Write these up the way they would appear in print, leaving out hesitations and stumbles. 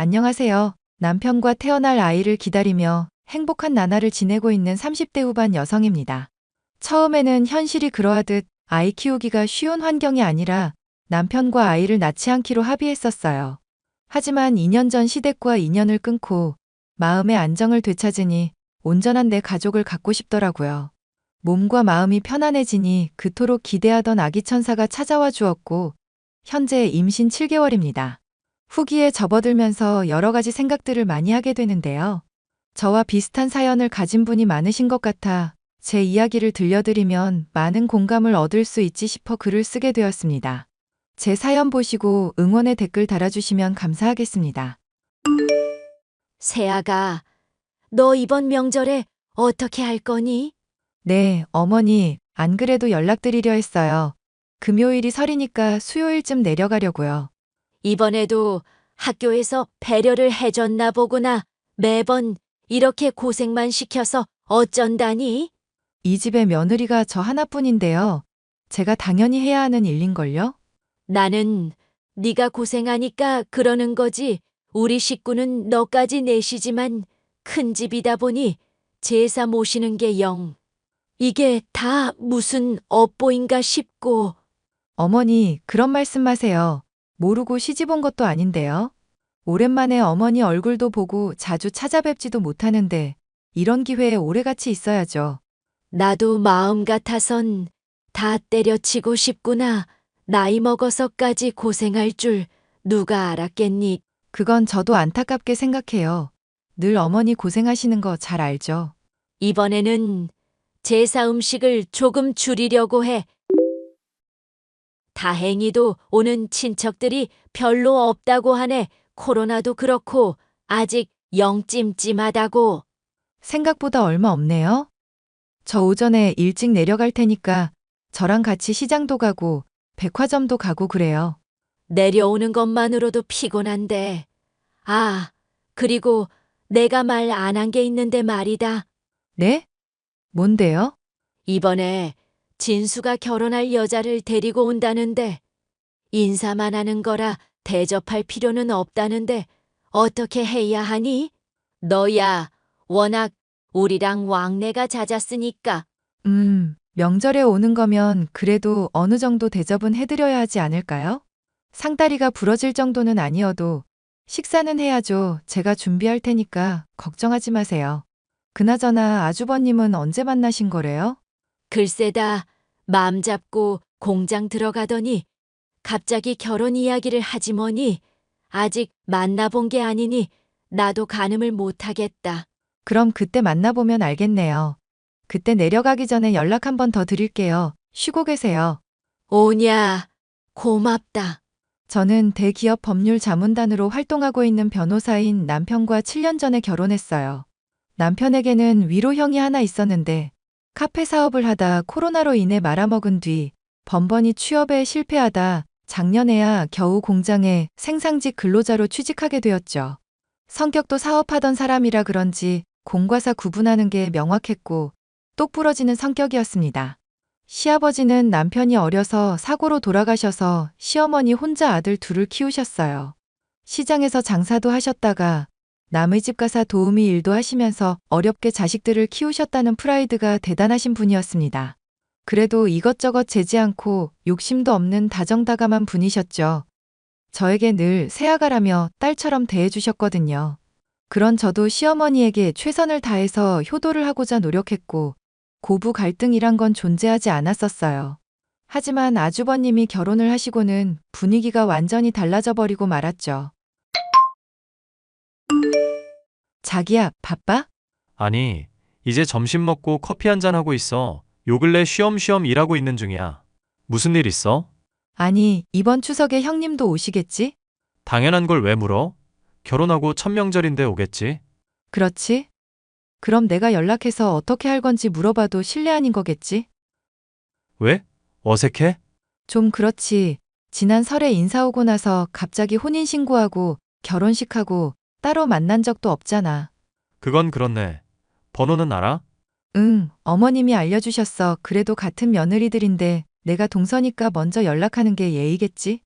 안녕하세요. 남편과 태어날 아이를 기다리며 행복한 나날을 지내고 있는 30대 후반 여성입니다. 처음에는 현실이 그러하듯 아이 키우기가 쉬운 환경이 아니라 남편과 아이를 낳지 않기로 합의했었어요. 하지만 2년 전 시댁과 인연을 끊고 마음의 안정을 되찾으니 온전한 내 가족을 갖고 싶더라고요. 몸과 마음이 편안해지니 그토록 기대하던 아기 천사가 찾아와 주었고 현재 임신 7개월입니다. 후기에 접어들면서 여러 가지 생각들을 많이 하게 되는데요. 저와 비슷한 사연을 가진 분이 많으신 것 같아 제 이야기를 들려드리면 많은 공감을 얻을 수 있지 싶어 글을 쓰게 되었습니다. 제 사연 보시고 응원의 댓글 달아주시면 감사하겠습니다. 세아가, 너 이번 명절에 어떻게 할 거니? 네, 어머니, 안 그래도 연락드리려 했어요. 금요일이 설이니까 수요일쯤 내려가려고요. 이번에도 학교에서 배려를 해줬나 보구나. 매번 이렇게 고생만 시켜서 어쩐다니? 이 집의 며느리가 저 하나뿐인데요. 제가 당연히 해야 하는 일인걸요? 나는 네가 고생하니까 그러는 거지. 우리 식구는 너까지 내시지만 큰 집이다 보니 제사 모시는 게 영. 이게 다 무슨 업보인가 싶고. 어머니, 그런 말씀 마세요. 모르고 시집 온 것도 아닌데요. 오랜만에 어머니 얼굴도 보고 자주 찾아뵙지도 못하는데 이런 기회에 오래같이 있어야죠. 나도 마음 같아선 다 때려치고 싶구나. 나이 먹어서까지 고생할 줄 누가 알았겠니? 그건 저도 안타깝게 생각해요. 늘 어머니 고생하시는 거 잘 알죠. 이번에는 제사 음식을 조금 줄이려고 해. 다행히도 오는 친척들이 별로 없다고 하네. 코로나도 그렇고 아직 영 찜찜하다고. 생각보다 얼마 없네요. 저 오전에 일찍 내려갈 테니까 저랑 같이 시장도 가고 백화점도 가고 그래요. 내려오는 것만으로도 피곤한데. 아, 그리고 내가 말 안 한 게 있는데 말이다. 네? 뭔데요? 이번에 진수가 결혼할 여자를 데리고 온다는데 인사만 하는 거라 대접할 필요는 없다는데 어떻게 해야 하니? 너야 워낙 우리랑 왕래가 잦았으니까. 명절에 오는 거면 그래도 어느 정도 대접은 해드려야 하지 않을까요? 상다리가 부러질 정도는 아니어도 식사는 해야죠. 제가 준비할 테니까 걱정하지 마세요. 그나저나 아주버님은 언제 만나신 거래요? 글쎄다 마음 잡고 공장 들어가더니 갑자기 결혼 이야기를 하지 뭐니. 아직 만나본 게 아니니 나도 가늠을 못하겠다. 그럼 그때 만나보면 알겠네요. 그때 내려가기 전에 연락 한 번 더 드릴게요. 쉬고 계세요. 오냐, 고맙다. 저는 대기업 법률 자문단으로 활동하고 있는 변호사인 남편과 7년 전에 결혼했어요. 남편에게는 위로형이 하나 있었는데 카페 사업을 하다 코로나로 인해 말아먹은 뒤 번번이 취업에 실패하다 작년에야 겨우 공장에 생산직 근로자로 취직하게 되었죠. 성격도 사업하던 사람이라 그런지 공과 사 구분하는 게 명확했고 똑부러지는 성격이었습니다. 시아버지는 남편이 어려서 사고로 돌아가셔서 시어머니 혼자 아들 둘을 키우셨어요. 시장에서 장사도 하셨다가 남의 집 가사 도우미 일도 하시면서 어렵게 자식들을 키우셨다는 프라이드가 대단하신 분이었습니다. 그래도 이것저것 재지 않고 욕심도 없는 다정다감한 분이셨죠. 저에게 늘 새아가라며 딸처럼 대해주셨거든요. 그런 저도 시어머니에게 최선을 다해서 효도를 하고자 노력했고 고부 갈등이란 건 존재하지 않았었어요. 하지만 아주버님이 결혼을 하시고는 분위기가 완전히 달라져 버리고 말았죠. 자기야, 바빠? 아니, 이제 점심 먹고 커피 한잔 하고 있어. 요 근래 쉬엄쉬엄 일하고 있는 중이야. 무슨 일 있어? 아니, 이번 추석에 형님도 오시겠지? 당연한 걸 왜 물어? 결혼하고 첫 명절인데 오겠지? 그렇지? 그럼 내가 연락해서 어떻게 할 건지 물어봐도 실례 아닌 거겠지? 왜? 어색해? 좀 그렇지. 지난 설에 인사 오고 나서 갑자기 혼인신고하고 결혼식하고 따로 만난 적도 없잖아. 그건 그렇네. 번호는 알아? 응, 어머님이 알려주셨어. 그래도 같은 며느리들인데 내가 동서니까 먼저 연락하는 게 예의겠지?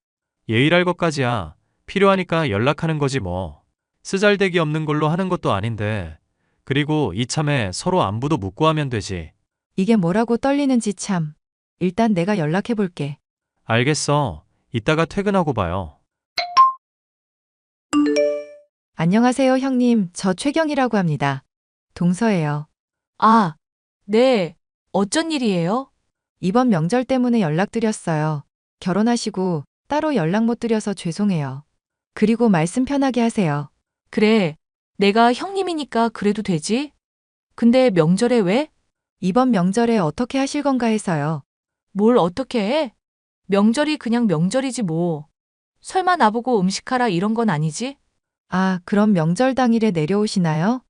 예의랄 것까지야. 필요하니까 연락하는 거지 뭐. 쓰잘데기 없는 걸로 하는 것도 아닌데. 그리고 이참에 서로 안부도 묻고 하면 되지. 이게 뭐라고 떨리는지 참. 일단 내가 연락해 볼게. 알겠어. 이따가 퇴근하고 봐요. 안녕하세요, 형님. 저 최경이라고 합니다. 동서예요. 아, 네. 어쩐 일이에요? 이번 명절 때문에 연락드렸어요. 결혼하시고 따로 연락 못 드려서 죄송해요. 그리고 말씀 편하게 하세요. 그래. 내가 형님이니까 그래도 되지? 근데 명절에 왜? 이번 명절에 어떻게 하실 건가 해서요. 뭘 어떻게 해? 명절이 그냥 명절이지 뭐. 설마 나보고 음식하라 이런 건 아니지? 아, 그럼 명절 당일에 내려오시나요?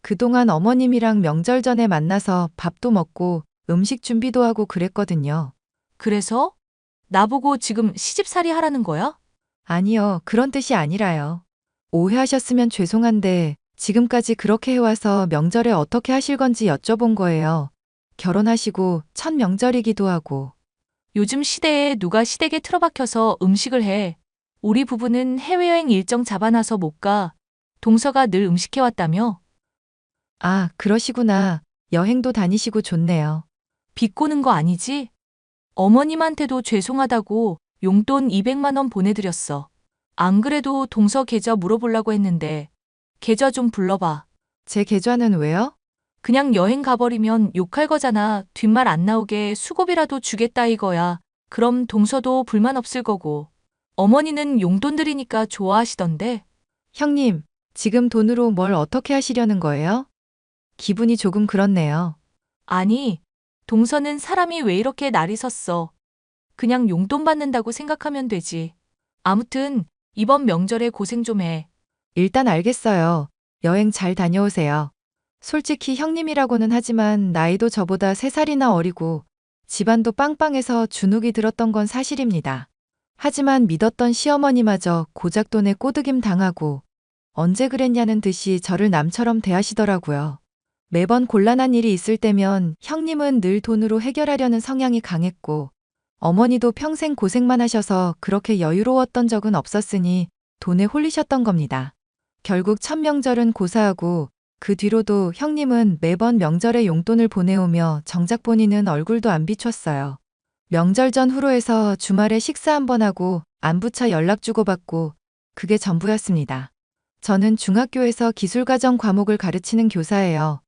그동안 어머님이랑 명절 전에 만나서 밥도 먹고 음식 준비도 하고 그랬거든요. 그래서? 나보고 지금 시집살이 하라는 거야? 아니요, 그런 뜻이 아니라요. 오해하셨으면 죄송한데 지금까지 그렇게 해와서 명절에 어떻게 하실 건지 여쭤본 거예요. 결혼하시고 첫 명절이기도 하고. 요즘 시대에 누가 시댁에 틀어박혀서 음식을 해. 우리 부부는 해외여행 일정 잡아놔서 못 가. 동서가 늘 음식해왔다며? 아, 그러시구나. 여행도 다니시고 좋네요. 비꼬는 거 아니지? 어머님한테도 죄송하다고 용돈 200만 원 보내드렸어. 안 그래도 동서 계좌 물어보려고 했는데 계좌 좀 불러봐. 제 계좌는 왜요? 그냥 여행 가버리면 욕할 거잖아. 뒷말 안 나오게 수고비라도 주겠다 이거야. 그럼 동서도 불만 없을 거고. 어머니는 용돈 드리니까 좋아하시던데. 형님, 지금 돈으로 뭘 어떻게 하시려는 거예요? 기분이 조금 그렇네요. 아니, 동서는 사람이 왜 이렇게 날이 섰어. 그냥 용돈 받는다고 생각하면 되지. 아무튼 이번 명절에 고생 좀 해. 일단 알겠어요. 여행 잘 다녀오세요. 솔직히 형님이라고는 하지만 나이도 저보다 3살이나 어리고 집안도 빵빵해서 주눅이 들었던 건 사실입니다. 하지만 믿었던 시어머니마저 고작 돈에 꼬드김 당하고 언제 그랬냐는 듯이 저를 남처럼 대하시더라고요. 매번 곤란한 일이 있을 때면 형님은 늘 돈으로 해결하려는 성향이 강했고 어머니도 평생 고생만 하셔서 그렇게 여유로웠던 적은 없었으니 돈에 홀리셨던 겁니다. 결국 첫 명절은 고사하고 그 뒤로도 형님은 매번 명절에 용돈을 보내오며 정작 본인은 얼굴도 안 비췄어요. 명절 전 후로 해서 주말에 식사 한번 하고 안부차 연락 주고받고 그게 전부였습니다. 저는 중학교에서 기술과정 과목을 가르치는 교사예요.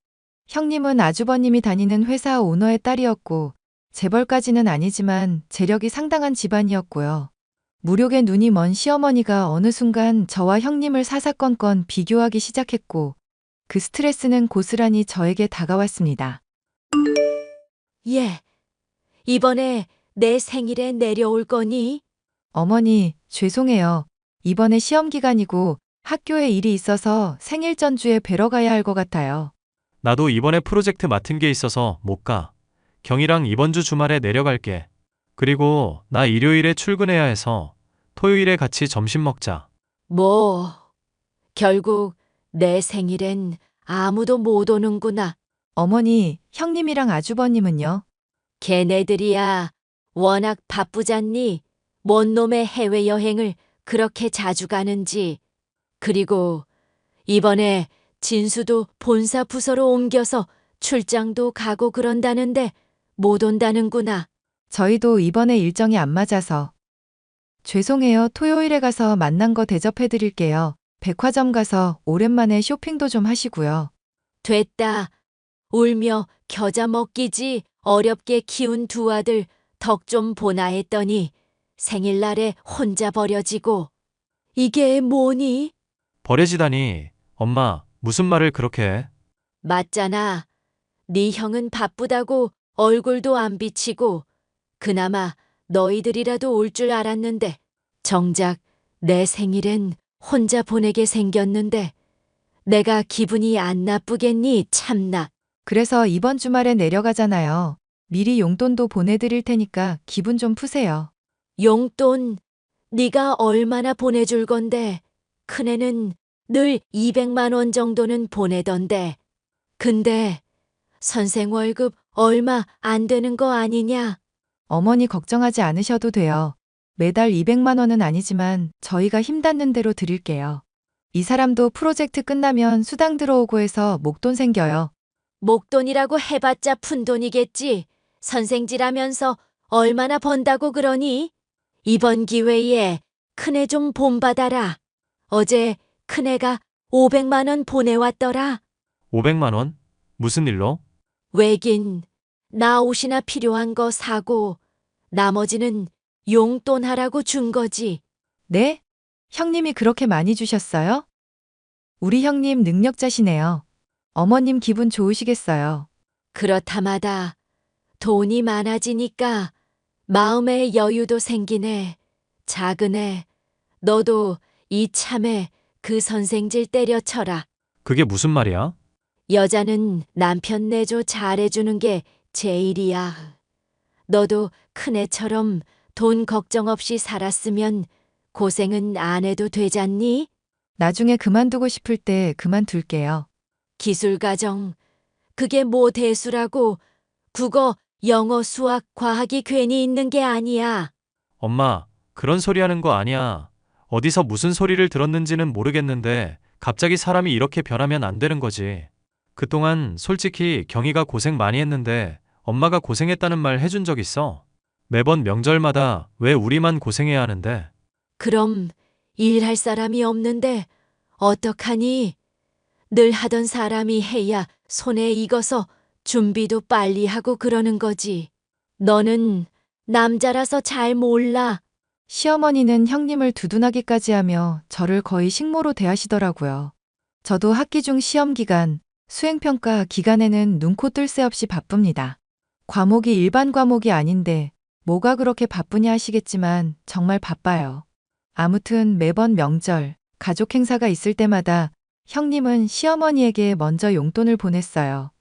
형님은 아주버님이 다니는 회사 오너의 딸이었고 재벌까지는 아니지만 재력이 상당한 집안이었고요. 무력에 눈이 먼 시어머니가 어느 순간 저와 형님을 사사건건 비교하기 시작했고 그 스트레스는 고스란히 저에게 다가왔습니다. 예. 이번에 내 생일에 내려올 거니? 어머니, 죄송해요. 이번에 시험 기간이고 학교에 일이 있어서 생일 전주에 뵈러 가야 할 것 같아요. 나도 이번에 프로젝트 맡은 게 있어서 못 가. 경이랑 이번 주 주말에 내려갈게. 그리고 나 일요일에 출근해야 해서 토요일에 같이 점심 먹자. 뭐, 결국 내 생일엔 아무도 못 오는구나. 어머니, 형님이랑 아주버님은요? 걔네들이야 워낙 바쁘잖니. 뭔 놈의 해외여행을 그렇게 자주 가는지. 그리고 이번에 진수도 본사 부서로 옮겨서 출장도 가고 그런다는데 못 온다는구나. 저희도 이번에 일정이 안 맞아서. 죄송해요. 토요일에 가서 만난 거 대접해 드릴게요. 백화점 가서 오랜만에 쇼핑도 좀 하시고요. 됐다. 울며 겨자 먹기지 어렵게 키운 두 아들 덕 좀 보나 했더니 생일날에 혼자 버려지고. 이게 뭐니? 버려지다니. 엄마, 무슨 말을 그렇게 해? 맞잖아. 네 형은 바쁘다고 얼굴도 안 비치고 그나마 너희들이라도 올 줄 알았는데 정작 내 생일엔 혼자 보내게 생겼는데 내가 기분이 안 나쁘겠니 참나. 그래서 이번 주말에 내려가잖아요. 미리 용돈도 보내드릴 테니까 기분 좀 푸세요. 용돈 네가 얼마나 보내줄 건데. 큰애는 늘 200만 원 정도는 보내던데. 근데 선생 월급 얼마 안 되는 거 아니냐? 어머니 걱정하지 않으셔도 돼요. 매달 200만 원은 아니지만 저희가 힘 닿는 대로 드릴게요. 이 사람도 프로젝트 끝나면 수당 들어오고 해서 목돈 생겨요. 목돈이라고 해봤자 푼돈이겠지. 선생질하면서 얼마나 번다고 그러니? 이번 기회에 큰애 좀 본받아라. 어제 큰애가 500만 원 보내왔더라. 500만 원? 무슨 일로? 왜긴 나 옷이나 필요한 거 사고 나머지는 용돈 하라고 준 거지. 네? 형님이 그렇게 많이 주셨어요? 우리 형님 능력자시네요. 어머님 기분 좋으시겠어요. 그렇다마다 돈이 많아지니까 마음의 여유도 생기네. 작은애, 너도 이참에 그 선생질 때려쳐라. 그게 무슨 말이야? 여자는 남편 내조 잘해주는 게 제일이야. 너도 큰애처럼 돈 걱정 없이 살았으면 고생은 안 해도 되잖니? 나중에 그만두고 싶을 때 그만둘게요. 기술가정, 그게 뭐 대수라고. 국어, 영어, 수학, 과학이 괜히 있는 게 아니야. 엄마, 그런 소리 하는 거 아니야. 어디서 무슨 소리를 들었는지는 모르겠는데 갑자기 사람이 이렇게 변하면 안 되는 거지. 그동안 솔직히 경희가 고생 많이 했는데 엄마가 고생했다는 말 해준 적 있어? 매번 명절마다 왜 우리만 고생해야 하는데? 그럼 일할 사람이 없는데 어떡하니? 늘 하던 사람이 해야 손에 익어서 준비도 빨리 하고 그러는 거지. 너는 남자라서 잘 몰라. 시어머니는 형님을 두둔하기까지 하며 저를 거의 식모로 대하시더라고요. 저도 학기 중 시험 기간, 수행평가 기간에는 눈코 뜰 새 없이 바쁩니다. 과목이 일반 과목이 아닌데 뭐가 그렇게 바쁘냐 하시겠지만 정말 바빠요. 아무튼 매번 명절, 가족 행사가 있을 때마다 형님은 시어머니에게 먼저 용돈을 보냈어요.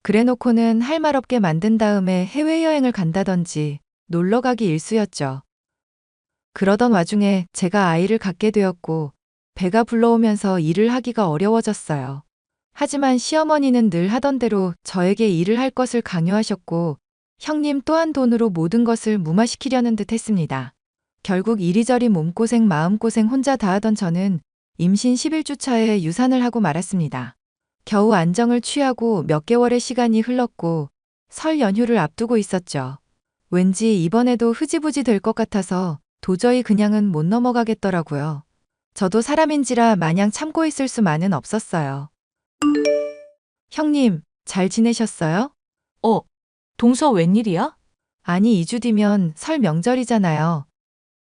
그래놓고는 할 말 없게 만든 다음에 해외여행을 간다든지 놀러 가기 일쑤였죠. 그러던 와중에 제가 아이를 갖게 되었고 배가 불러오면서 일을 하기가 어려워졌어요. 하지만 시어머니는 늘 하던 대로 저에게 일을 할 것을 강요하셨고 형님 또한 돈으로 모든 것을 무마시키려는 듯 했습니다. 결국 이리저리 몸고생 마음고생 혼자 다 하던 저는 임신 11주 차에 유산을 하고 말았습니다. 겨우 안정을 취하고 몇 개월의 시간이 흘렀고 설 연휴를 앞두고 있었죠. 왠지 이번에도 흐지부지 될 것 같아서 도저히 그냥은 못 넘어가겠더라고요. 저도 사람인지라 마냥 참고 있을 수만은 없었어요. 형님, 잘 지내셨어요? 동서 웬일이야? 아니, 2주 뒤면 설 명절이잖아요.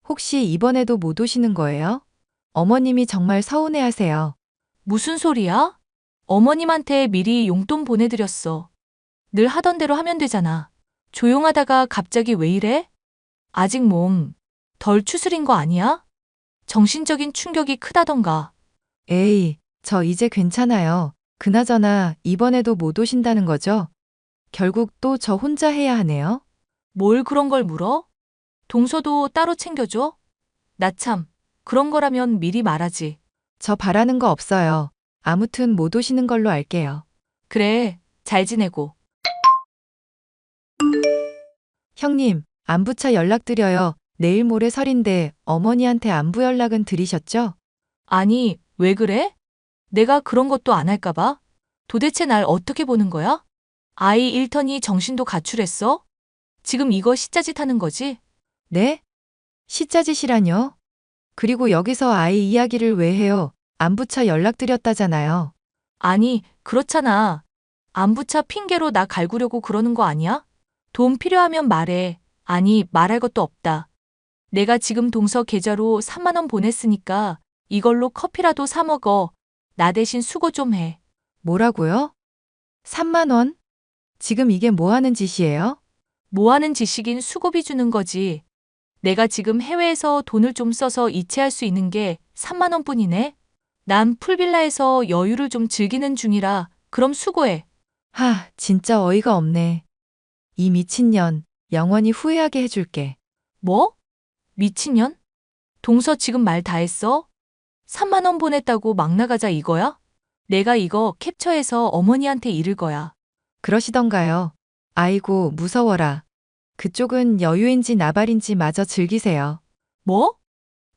혹시 이번에도 못 오시는 거예요? 어머님이 정말 서운해하세요. 무슨 소리야? 어머님한테 미리 용돈 보내드렸어. 늘 하던 대로 하면 되잖아. 조용하다가 갑자기 왜 이래? 아직 몸 덜 추스린 거 아니야? 정신적인 충격이 크다던가. 에이, 저 이제 괜찮아요. 그나저나 이번에도 못 오신다는 거죠? 결국 또 저 혼자 해야 하네요. 뭘 그런 걸 물어? 동서도 따로 챙겨줘? 나 참, 그런 거라면 미리 말하지. 저 바라는 거 없어요. 아무튼 못 오시는 걸로 알게요. 그래, 잘 지내고. 형님, 안부차 연락드려요. 내일 모레 설인데 어머니한테 안부 연락은 드리셨죠? 아니, 왜 그래? 내가 그런 것도 안 할까봐? 도대체 날 어떻게 보는 거야? 아이 일터니 정신도 가출했어? 지금 이거 시짜짓 하는 거지? 네? 시짜짓이라뇨? 그리고 여기서 아이 이야기를 왜 해요? 안부차 연락드렸다잖아요. 아니, 그렇잖아. 안부차 핑계로 나 갈구려고 그러는 거 아니야? 돈 필요하면 말해. 아니, 말할 것도 없다. 내가 지금 동서 계좌로 3만 원 보냈으니까 이걸로 커피라도 사 먹어. 나 대신 수고 좀 해. 뭐라고요? 3만 원? 지금 이게 뭐 하는 짓이에요? 뭐 하는 짓이긴 수고비 주는 거지. 내가 지금 해외에서 돈을 좀 써서 이체할 수 있는 게 3만 원뿐이네. 난 풀빌라에서 여유를 좀 즐기는 중이라 그럼 수고해. 하, 진짜 어이가 없네. 이 미친년, 영원히 후회하게 해줄게. 뭐? 미친년? 동서 지금 말 다 했어? 3만 원 보냈다고 막 나가자 이거야? 내가 이거 캡처해서 어머니한테 이를 거야. 그러시던가요? 아이고, 무서워라. 그쪽은 여유인지 나발인지 마저 즐기세요. 뭐?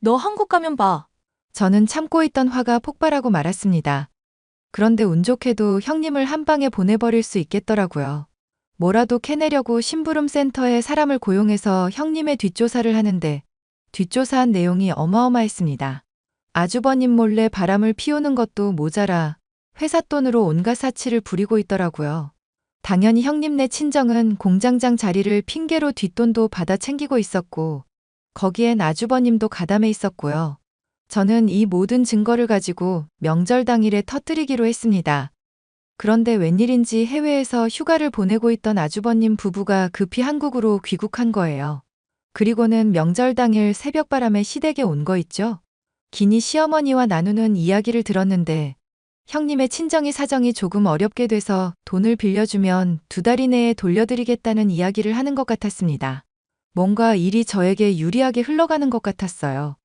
너 한국 가면 봐. 저는 참고 있던 화가 폭발하고 말았습니다. 그런데 운 좋게도 형님을 한 방에 보내버릴 수 있겠더라고요. 뭐라도 캐내려고 심부름 센터에 사람을 고용해서 형님의 뒷조사를 하는데 뒷조사한 내용이 어마어마했습니다. 아주버님 몰래 바람을 피우는 것도 모자라 회사 돈으로 온갖 사치를 부리고 있더라고요. 당연히 형님네 친정은 공장장 자리를 핑계로 뒷돈도 받아 챙기고 있었고 거기엔 아주버님도 가담해 있었고요. 저는 이 모든 증거를 가지고 명절 당일에 터뜨리기로 했습니다. 그런데 웬일인지 해외에서 휴가를 보내고 있던 아주버님 부부가 급히 한국으로 귀국한 거예요. 그리고는 명절 당일 새벽바람에 시댁에 온 거 있죠? 기니 시어머니와 나누는 이야기를 들었는데 형님의 친정이 사정이 조금 어렵게 돼서 돈을 빌려주면 2달 이내에 돌려드리겠다는 이야기를 하는 것 같았습니다. 뭔가 일이 저에게 유리하게 흘러가는 것 같았어요.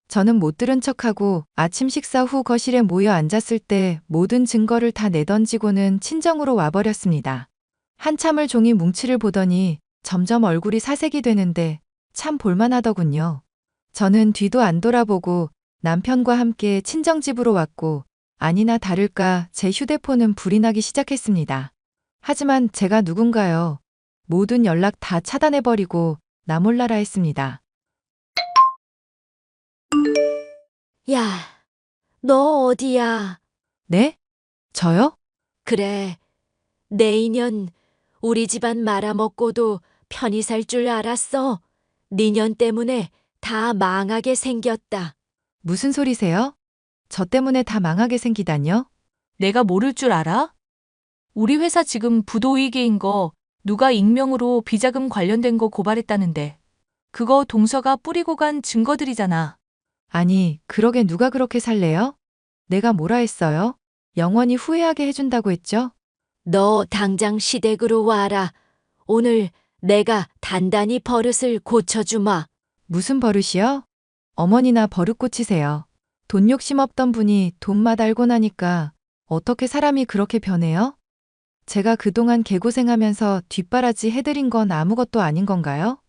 저는 못 들은 척하고 아침 식사 후 거실에 모여 앉았을 때 모든 증거를 다 내던지고는 친정으로 와버렸습니다. 한참을 종이 뭉치를 보더니 점점 얼굴이 사색이 되는데 참 볼만하더군요. 저는 뒤도 안 돌아보고 남편과 함께 친정집으로 왔고 아니나 다를까 제 휴대폰은 불이 나기 시작했습니다. 하지만 제가 누군가요? 모든 연락 다 차단해버리고 나 몰라라 했습니다. 야, 너 어디야? 네? 저요? 그래, 내 인연 우리 집안 말아먹고도 편히 살 줄 알았어. 니년 때문에 다 망하게 생겼다. 무슨 소리세요? 저 때문에 다 망하게 생기다뇨? 내가 모를 줄 알아? 우리 회사 지금 부도위기인 거 누가 익명으로 비자금 관련된 거 고발했다는데. 그거 동서가 뿌리고 간 증거들이잖아. 아니, 그러게 누가 그렇게 살래요? 내가 뭐라 했어요? 영원히 후회하게 해준다고 했죠? 너 당장 시댁으로 와라. 오늘 내가 단단히 버릇을 고쳐주마. 무슨 버릇이요? 어머니나 버릇 고치세요. 돈 욕심 없던 분이 돈맛 알고 나니까 어떻게 사람이 그렇게 변해요? 제가 그동안 개고생하면서 뒷바라지 해드린 건 아무것도 아닌 건가요?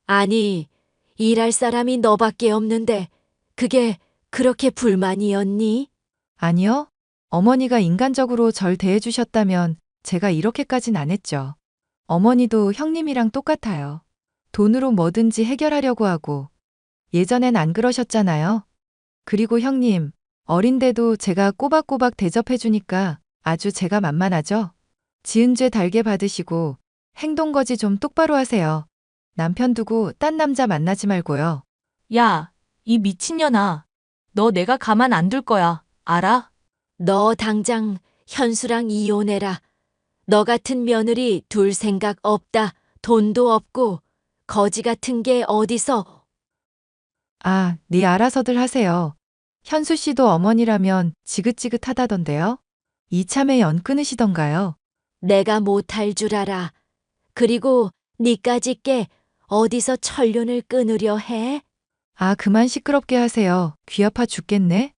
아니, 일할 사람이 너밖에 없는데 그게 그렇게 불만이었니? 아니요. 어머니가 인간적으로 절 대해주셨다면 제가 이렇게까진 안 했죠. 어머니도 형님이랑 똑같아요. 돈으로 뭐든지 해결하려고 하고 예전엔 안 그러셨잖아요. 그리고 형님, 어린데도 제가 꼬박꼬박 대접해주니까 아주 제가 만만하죠? 지은 죄 달게 받으시고 행동거지 좀 똑바로 하세요. 남편 두고 딴 남자 만나지 말고요. 야, 이 미친년아. 너 내가 가만 안 둘 거야. 알아? 너 당장 현수랑 이혼해라. 너 같은 며느리 둘 생각 없다. 돈도 없고 거지 같은 게 어디서. 아, 네 알아서들 하세요. 현수 씨도 어머니라면 지긋지긋하다던데요? 이참에 연 끊으시던가요? 내가 못할 줄 알아. 그리고 니까짓 게 어디서 천륜을 끊으려 해? 아, 그만 시끄럽게 하세요. 귀 아파 죽겠네?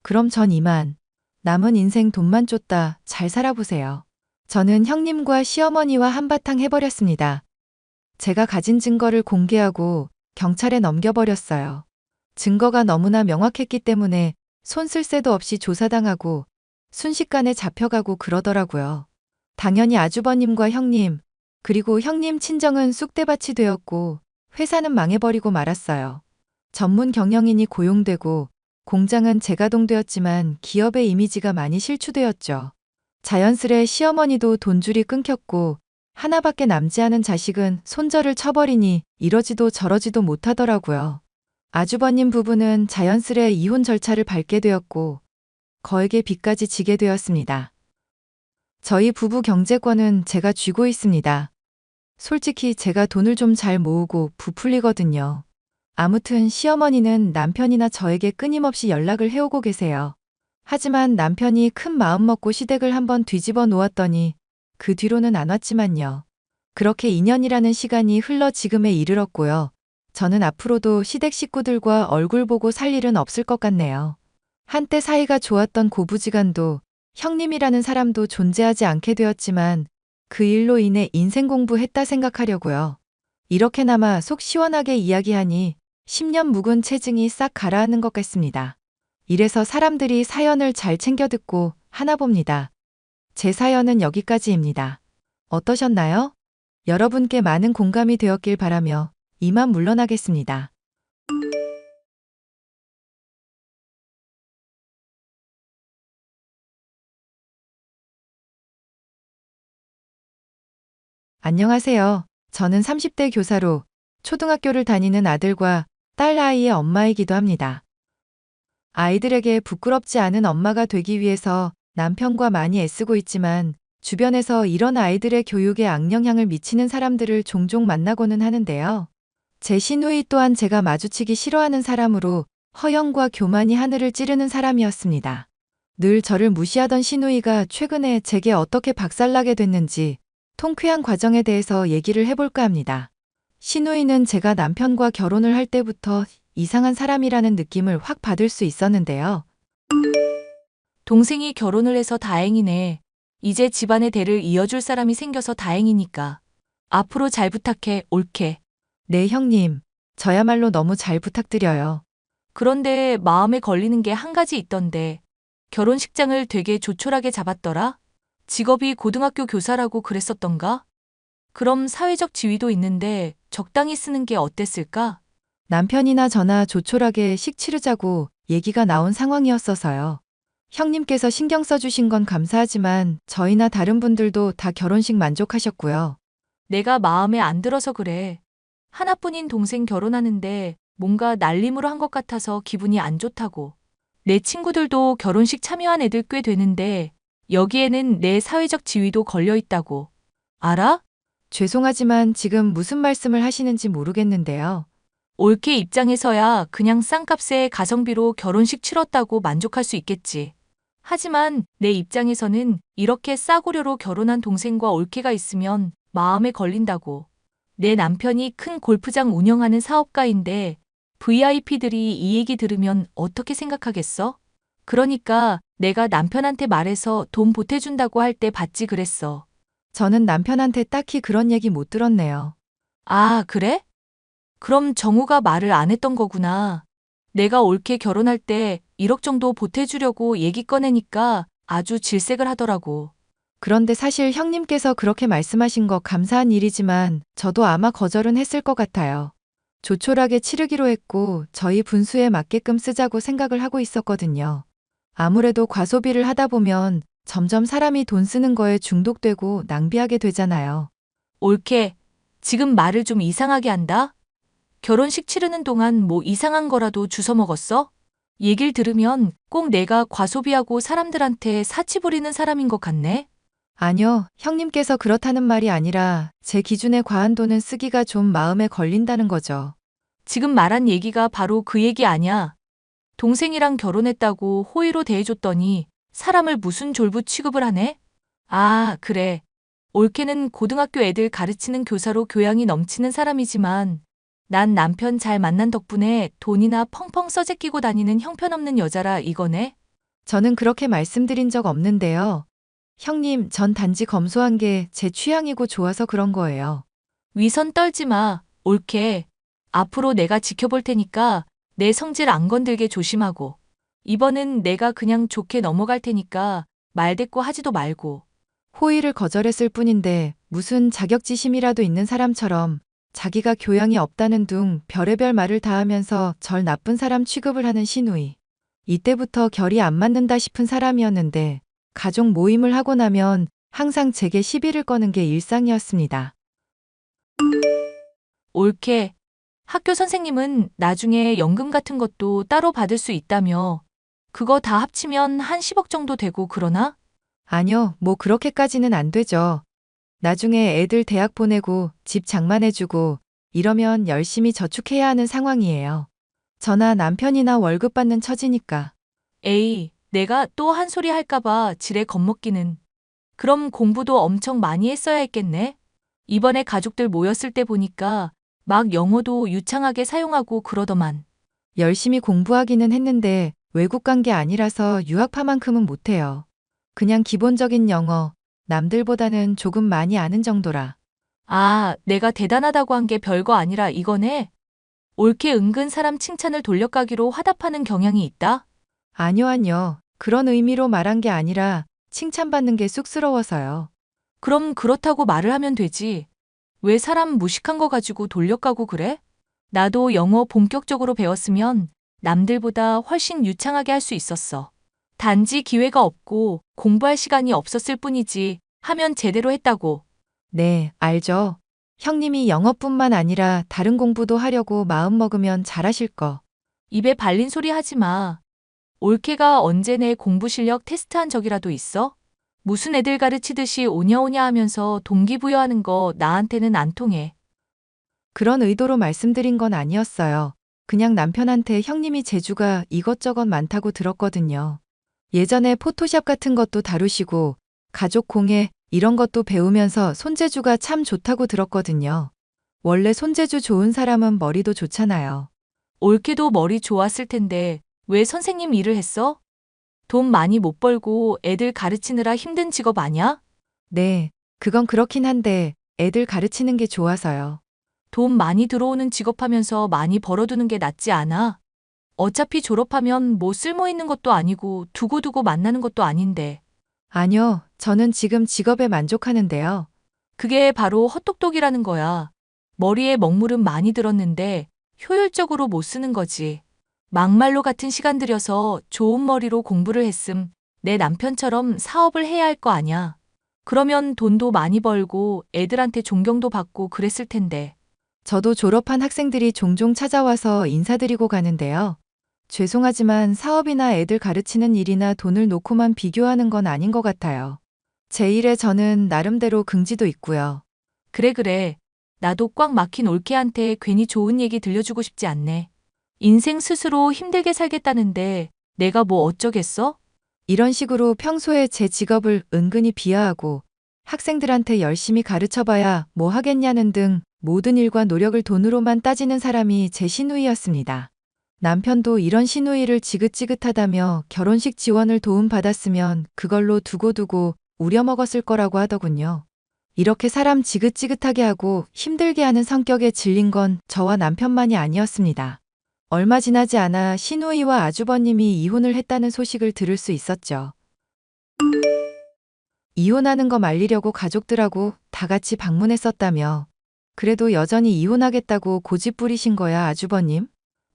그럼 전 이만. 남은 인생 돈만 쫓다 잘 살아보세요. 저는 형님과 시어머니와 한바탕 해버렸습니다. 제가 가진 증거를 공개하고 경찰에 넘겨버렸어요. 증거가 너무나 명확했기 때문에 손 쓸 새도 없이 조사당하고 순식간에 잡혀가고 그러더라고요. 당연히 아주버님과 형님, 그리고 형님 친정은 쑥대밭이 되었고 회사는 망해버리고 말았어요. 전문 경영인이 고용되고 공장은 재가동되었지만 기업의 이미지가 많이 실추되었죠. 자연스레 시어머니도 돈줄이 끊겼고 하나밖에 남지 않은 자식은 손절을 쳐버리니 이러지도 저러지도 못하더라고요. 아주버님 부부는 자연스레 이혼 절차를 밟게 되었고 거액의 빚까지 지게 되었습니다. 저희 부부 경제권은 제가 쥐고 있습니다. 솔직히 제가 돈을 좀 잘 모으고 부풀리거든요. 아무튼 시어머니는 남편이나 저에게 끊임없이 연락을 해오고 계세요. 하지만 남편이 큰 마음 먹고 시댁을 한번 뒤집어 놓았더니 그 뒤로는 안 왔지만요. 그렇게 2년이라는 시간이 흘러 지금에 이르렀고요. 저는 앞으로도 시댁 식구들과 얼굴 보고 살 일은 없을 것 같네요. 한때 사이가 좋았던 고부지간도 형님이라는 사람도 존재하지 않게 되었지만 그 일로 인해 인생 공부했다 생각하려고요. 이렇게나마 속 시원하게 이야기하니 10년 묵은 체증이 싹 가라앉는 것 같습니다. 이래서 사람들이 사연을 잘 챙겨 듣고 하나 봅니다. 제 사연은 여기까지입니다. 어떠셨나요? 여러분께 많은 공감이 되었길 바라며 이만 물러나겠습니다. 안녕하세요. 저는 30대 교사로 초등학교를 다니는 아들과 딸 아이의 엄마이기도 합니다. 아이들에게 부끄럽지 않은 엄마가 되기 위해서 남편과 많이 애쓰고 있지만 주변에서 이런 아이들의 교육에 악영향을 미치는 사람들을 종종 만나고는 하는데요. 제 시누이 또한 제가 마주치기 싫어하는 사람으로 허영과 교만이 하늘을 찌르는 사람이었습니다. 늘 저를 무시하던 시누이가 최근에 제게 어떻게 박살나게 됐는지 통쾌한 과정에 대해서 얘기를 해볼까 합니다. 시누이는 제가 남편과 결혼을 할 때부터 이상한 사람이라는 느낌을 확 받을 수 있었는데요. 동생이 결혼을 해서 다행이네. 이제 집안의 대를 이어줄 사람이 생겨서 다행이니까. 앞으로 잘 부탁해, 옳게. 네, 형님. 저야말로 너무 잘 부탁드려요. 그런데 마음에 걸리는 게 한 가지 있던데. 결혼식장을 되게 조촐하게 잡았더라? 직업이 고등학교 교사라고 그랬었던가? 그럼 사회적 지위도 있는데 적당히 쓰는 게 어땠을까? 남편이나 저나 조촐하게 식 치르자고 얘기가 나온 상황이었어서요. 형님께서 신경 써주신 건 감사하지만 저희나 다른 분들도 다 결혼식 만족하셨고요. 내가 마음에 안 들어서 그래. 하나뿐인 동생 결혼하는데 뭔가 날림으로 한 것 같아서 기분이 안 좋다고. 내 친구들도 결혼식 참여한 애들 꽤 되는데 여기에는 내 사회적 지위도 걸려 있다고. 알아? 죄송하지만 지금 무슨 말씀을 하시는지 모르겠는데요. 올케 입장에서야 그냥 싼값에 가성비로 결혼식 치렀다고 만족할 수 있겠지. 하지만 내 입장에서는 이렇게 싸구려로 결혼한 동생과 올케가 있으면 마음에 걸린다고. 내 남편이 큰 골프장 운영하는 사업가인데 VIP들이 이 얘기 들으면 어떻게 생각하겠어? 그러니까 내가 남편한테 말해서 돈 보태준다고 할 때 받지 그랬어. 저는 남편한테 딱히 그런 얘기 못 들었네요. 아, 그래? 그럼 정우가 말을 안 했던 거구나. 내가 올케 결혼할 때 1억 정도 보태주려고 얘기 꺼내니까 아주 질색을 하더라고. 그런데 사실 형님께서 그렇게 말씀하신 거 감사한 일이지만 저도 아마 거절은 했을 것 같아요. 조촐하게 치르기로 했고 저희 분수에 맞게끔 쓰자고 생각을 하고 있었거든요. 아무래도 과소비를 하다 보면 점점 사람이 돈 쓰는 거에 중독되고 낭비하게 되잖아요. 올케, 지금 말을 좀 이상하게 한다? 결혼식 치르는 동안 뭐 이상한 거라도 주워 먹었어? 얘기를 들으면 꼭 내가 과소비하고 사람들한테 사치 부리는 사람인 것 같네? 아니요, 형님께서 그렇다는 말이 아니라 제 기준에 과한 돈은 쓰기가 좀 마음에 걸린다는 거죠. 지금 말한 얘기가 바로 그 얘기 아냐? 동생이랑 결혼했다고 호의로 대해줬더니 사람을 무슨 졸부 취급을 하네? 아, 그래. 올케는 고등학교 애들 가르치는 교사로 교양이 넘치는 사람이지만 난 남편 잘 만난 덕분에 돈이나 펑펑 써제끼고 다니는 형편없는 여자라 이거네? 저는 그렇게 말씀드린 적 없는데요. 형님, 전 단지 검소한 게 제 취향이고 좋아서 그런 거예요. 위선 떨지 마, 올케. 앞으로 내가 지켜볼 테니까 내 성질 안 건들게 조심하고. 이번은 내가 그냥 좋게 넘어갈 테니까 말대꾸 하지도 말고. 호의를 거절했을 뿐인데 무슨 자격지심이라도 있는 사람처럼 자기가 교양이 없다는 둥 별의별 말을 다 하면서 절 나쁜 사람 취급을 하는 시누이. 이때부터 결이 안 맞는다 싶은 사람이었는데 가족 모임을 하고 나면 항상 제게 시비를 거는 게 일상이었습니다. 올케. 학교 선생님은 나중에 연금 같은 것도 따로 받을 수 있다며. 그거 다 합치면 한 10억 정도 되고 그러나? 아니요, 뭐 그렇게까지는 안 되죠. 나중에 애들 대학 보내고 집 장만해주고 이러면 열심히 저축해야 하는 상황이에요. 저나 남편이나 월급 받는 처지니까. 에이, 내가 또 한 소리 할까봐 지레 겁먹기는. 그럼 공부도 엄청 많이 했어야 했겠네? 이번에 가족들 모였을 때 보니까 막 영어도 유창하게 사용하고 그러더만. 열심히 공부하기는 했는데 외국 간 게 아니라서 유학파만큼은 못해요. 그냥 기본적인 영어, 남들보다는 조금 많이 아는 정도라. 아, 내가 대단하다고 한 게 별거 아니라 이거네? 올케 은근 사람 칭찬을 돌려가기로 화답하는 경향이 있다? 아니요, 아니요. 그런 의미로 말한 게 아니라 칭찬받는 게 쑥스러워서요. 그럼 그렇다고 말을 하면 되지. 왜 사람 무식한 거 가지고 돌려가고 그래? 나도 영어 본격적으로 배웠으면 남들보다 훨씬 유창하게 할 수 있었어. 단지 기회가 없고 공부할 시간이 없었을 뿐이지 하면 제대로 했다고. 네, 알죠. 형님이 영어뿐만 아니라 다른 공부도 하려고 마음먹으면 잘하실 거. 입에 발린 소리 하지 마. 올케가 언제 내 공부 실력 테스트한 적이라도 있어? 무슨 애들 가르치듯이 오냐오냐 하면서 동기부여하는 거 나한테는 안 통해. 그런 의도로 말씀드린 건 아니었어요. 그냥 남편한테 형님이 재주가 이것저것 많다고 들었거든요. 예전에 포토샵 같은 것도 다루시고 가족 공예 이런 것도 배우면서 손재주가 참 좋다고 들었거든요. 원래 손재주 좋은 사람은 머리도 좋잖아요. 올케도 머리 좋았을 텐데 왜 선생님 일을 했어? 돈 많이 못 벌고 애들 가르치느라 힘든 직업 아니야? 네, 그건 그렇긴 한데 애들 가르치는 게 좋아서요. 돈 많이 들어오는 직업 하면서 많이 벌어두는 게 낫지 않아? 어차피 졸업하면 뭐 쓸모 있는 것도 아니고 두고두고 만나는 것도 아닌데. 아니요, 저는 지금 직업에 만족하는데요. 그게 바로 헛똑똑이라는 거야. 머리에 먹물은 많이 들었는데 효율적으로 못 쓰는 거지. 막말로 같은 시간 들여서 좋은 머리로 공부를 했음. 내 남편처럼 사업을 해야 할 거 아냐. 그러면 돈도 많이 벌고 애들한테 존경도 받고 그랬을 텐데. 저도 졸업한 학생들이 종종 찾아와서 인사드리고 가는데요. 죄송하지만 사업이나 애들 가르치는 일이나 돈을 놓고만 비교하는 건 아닌 것 같아요. 제 일에 저는 나름대로 긍지도 있고요. 그래. 나도 꽉 막힌 올케한테 괜히 좋은 얘기 들려주고 싶지 않네. 인생 스스로 힘들게 살겠다는데 내가 뭐 어쩌겠어? 이런 식으로 평소에 제 직업을 은근히 비하하고 학생들한테 열심히 가르쳐봐야 뭐 하겠냐는 등 모든 일과 노력을 돈으로만 따지는 사람이 제 시누이였습니다. 남편도 이런 시누이를 지긋지긋하다며 결혼식 지원을 도움받았으면 그걸로 두고두고 우려먹었을 거라고 하더군요. 이렇게 사람 지긋지긋하게 하고 힘들게 하는 성격에 질린 건 저와 남편만이 아니었습니다. 얼마 지나지 않아 시누이와 아주버님이 이혼을 했다는 소식을 들을 수 있었죠. 이혼하는 거 말리려고 가족들하고 다 같이 방문했었다며. 그래도 여전히 이혼하겠다고 고집 부리신 거야, 아주버님?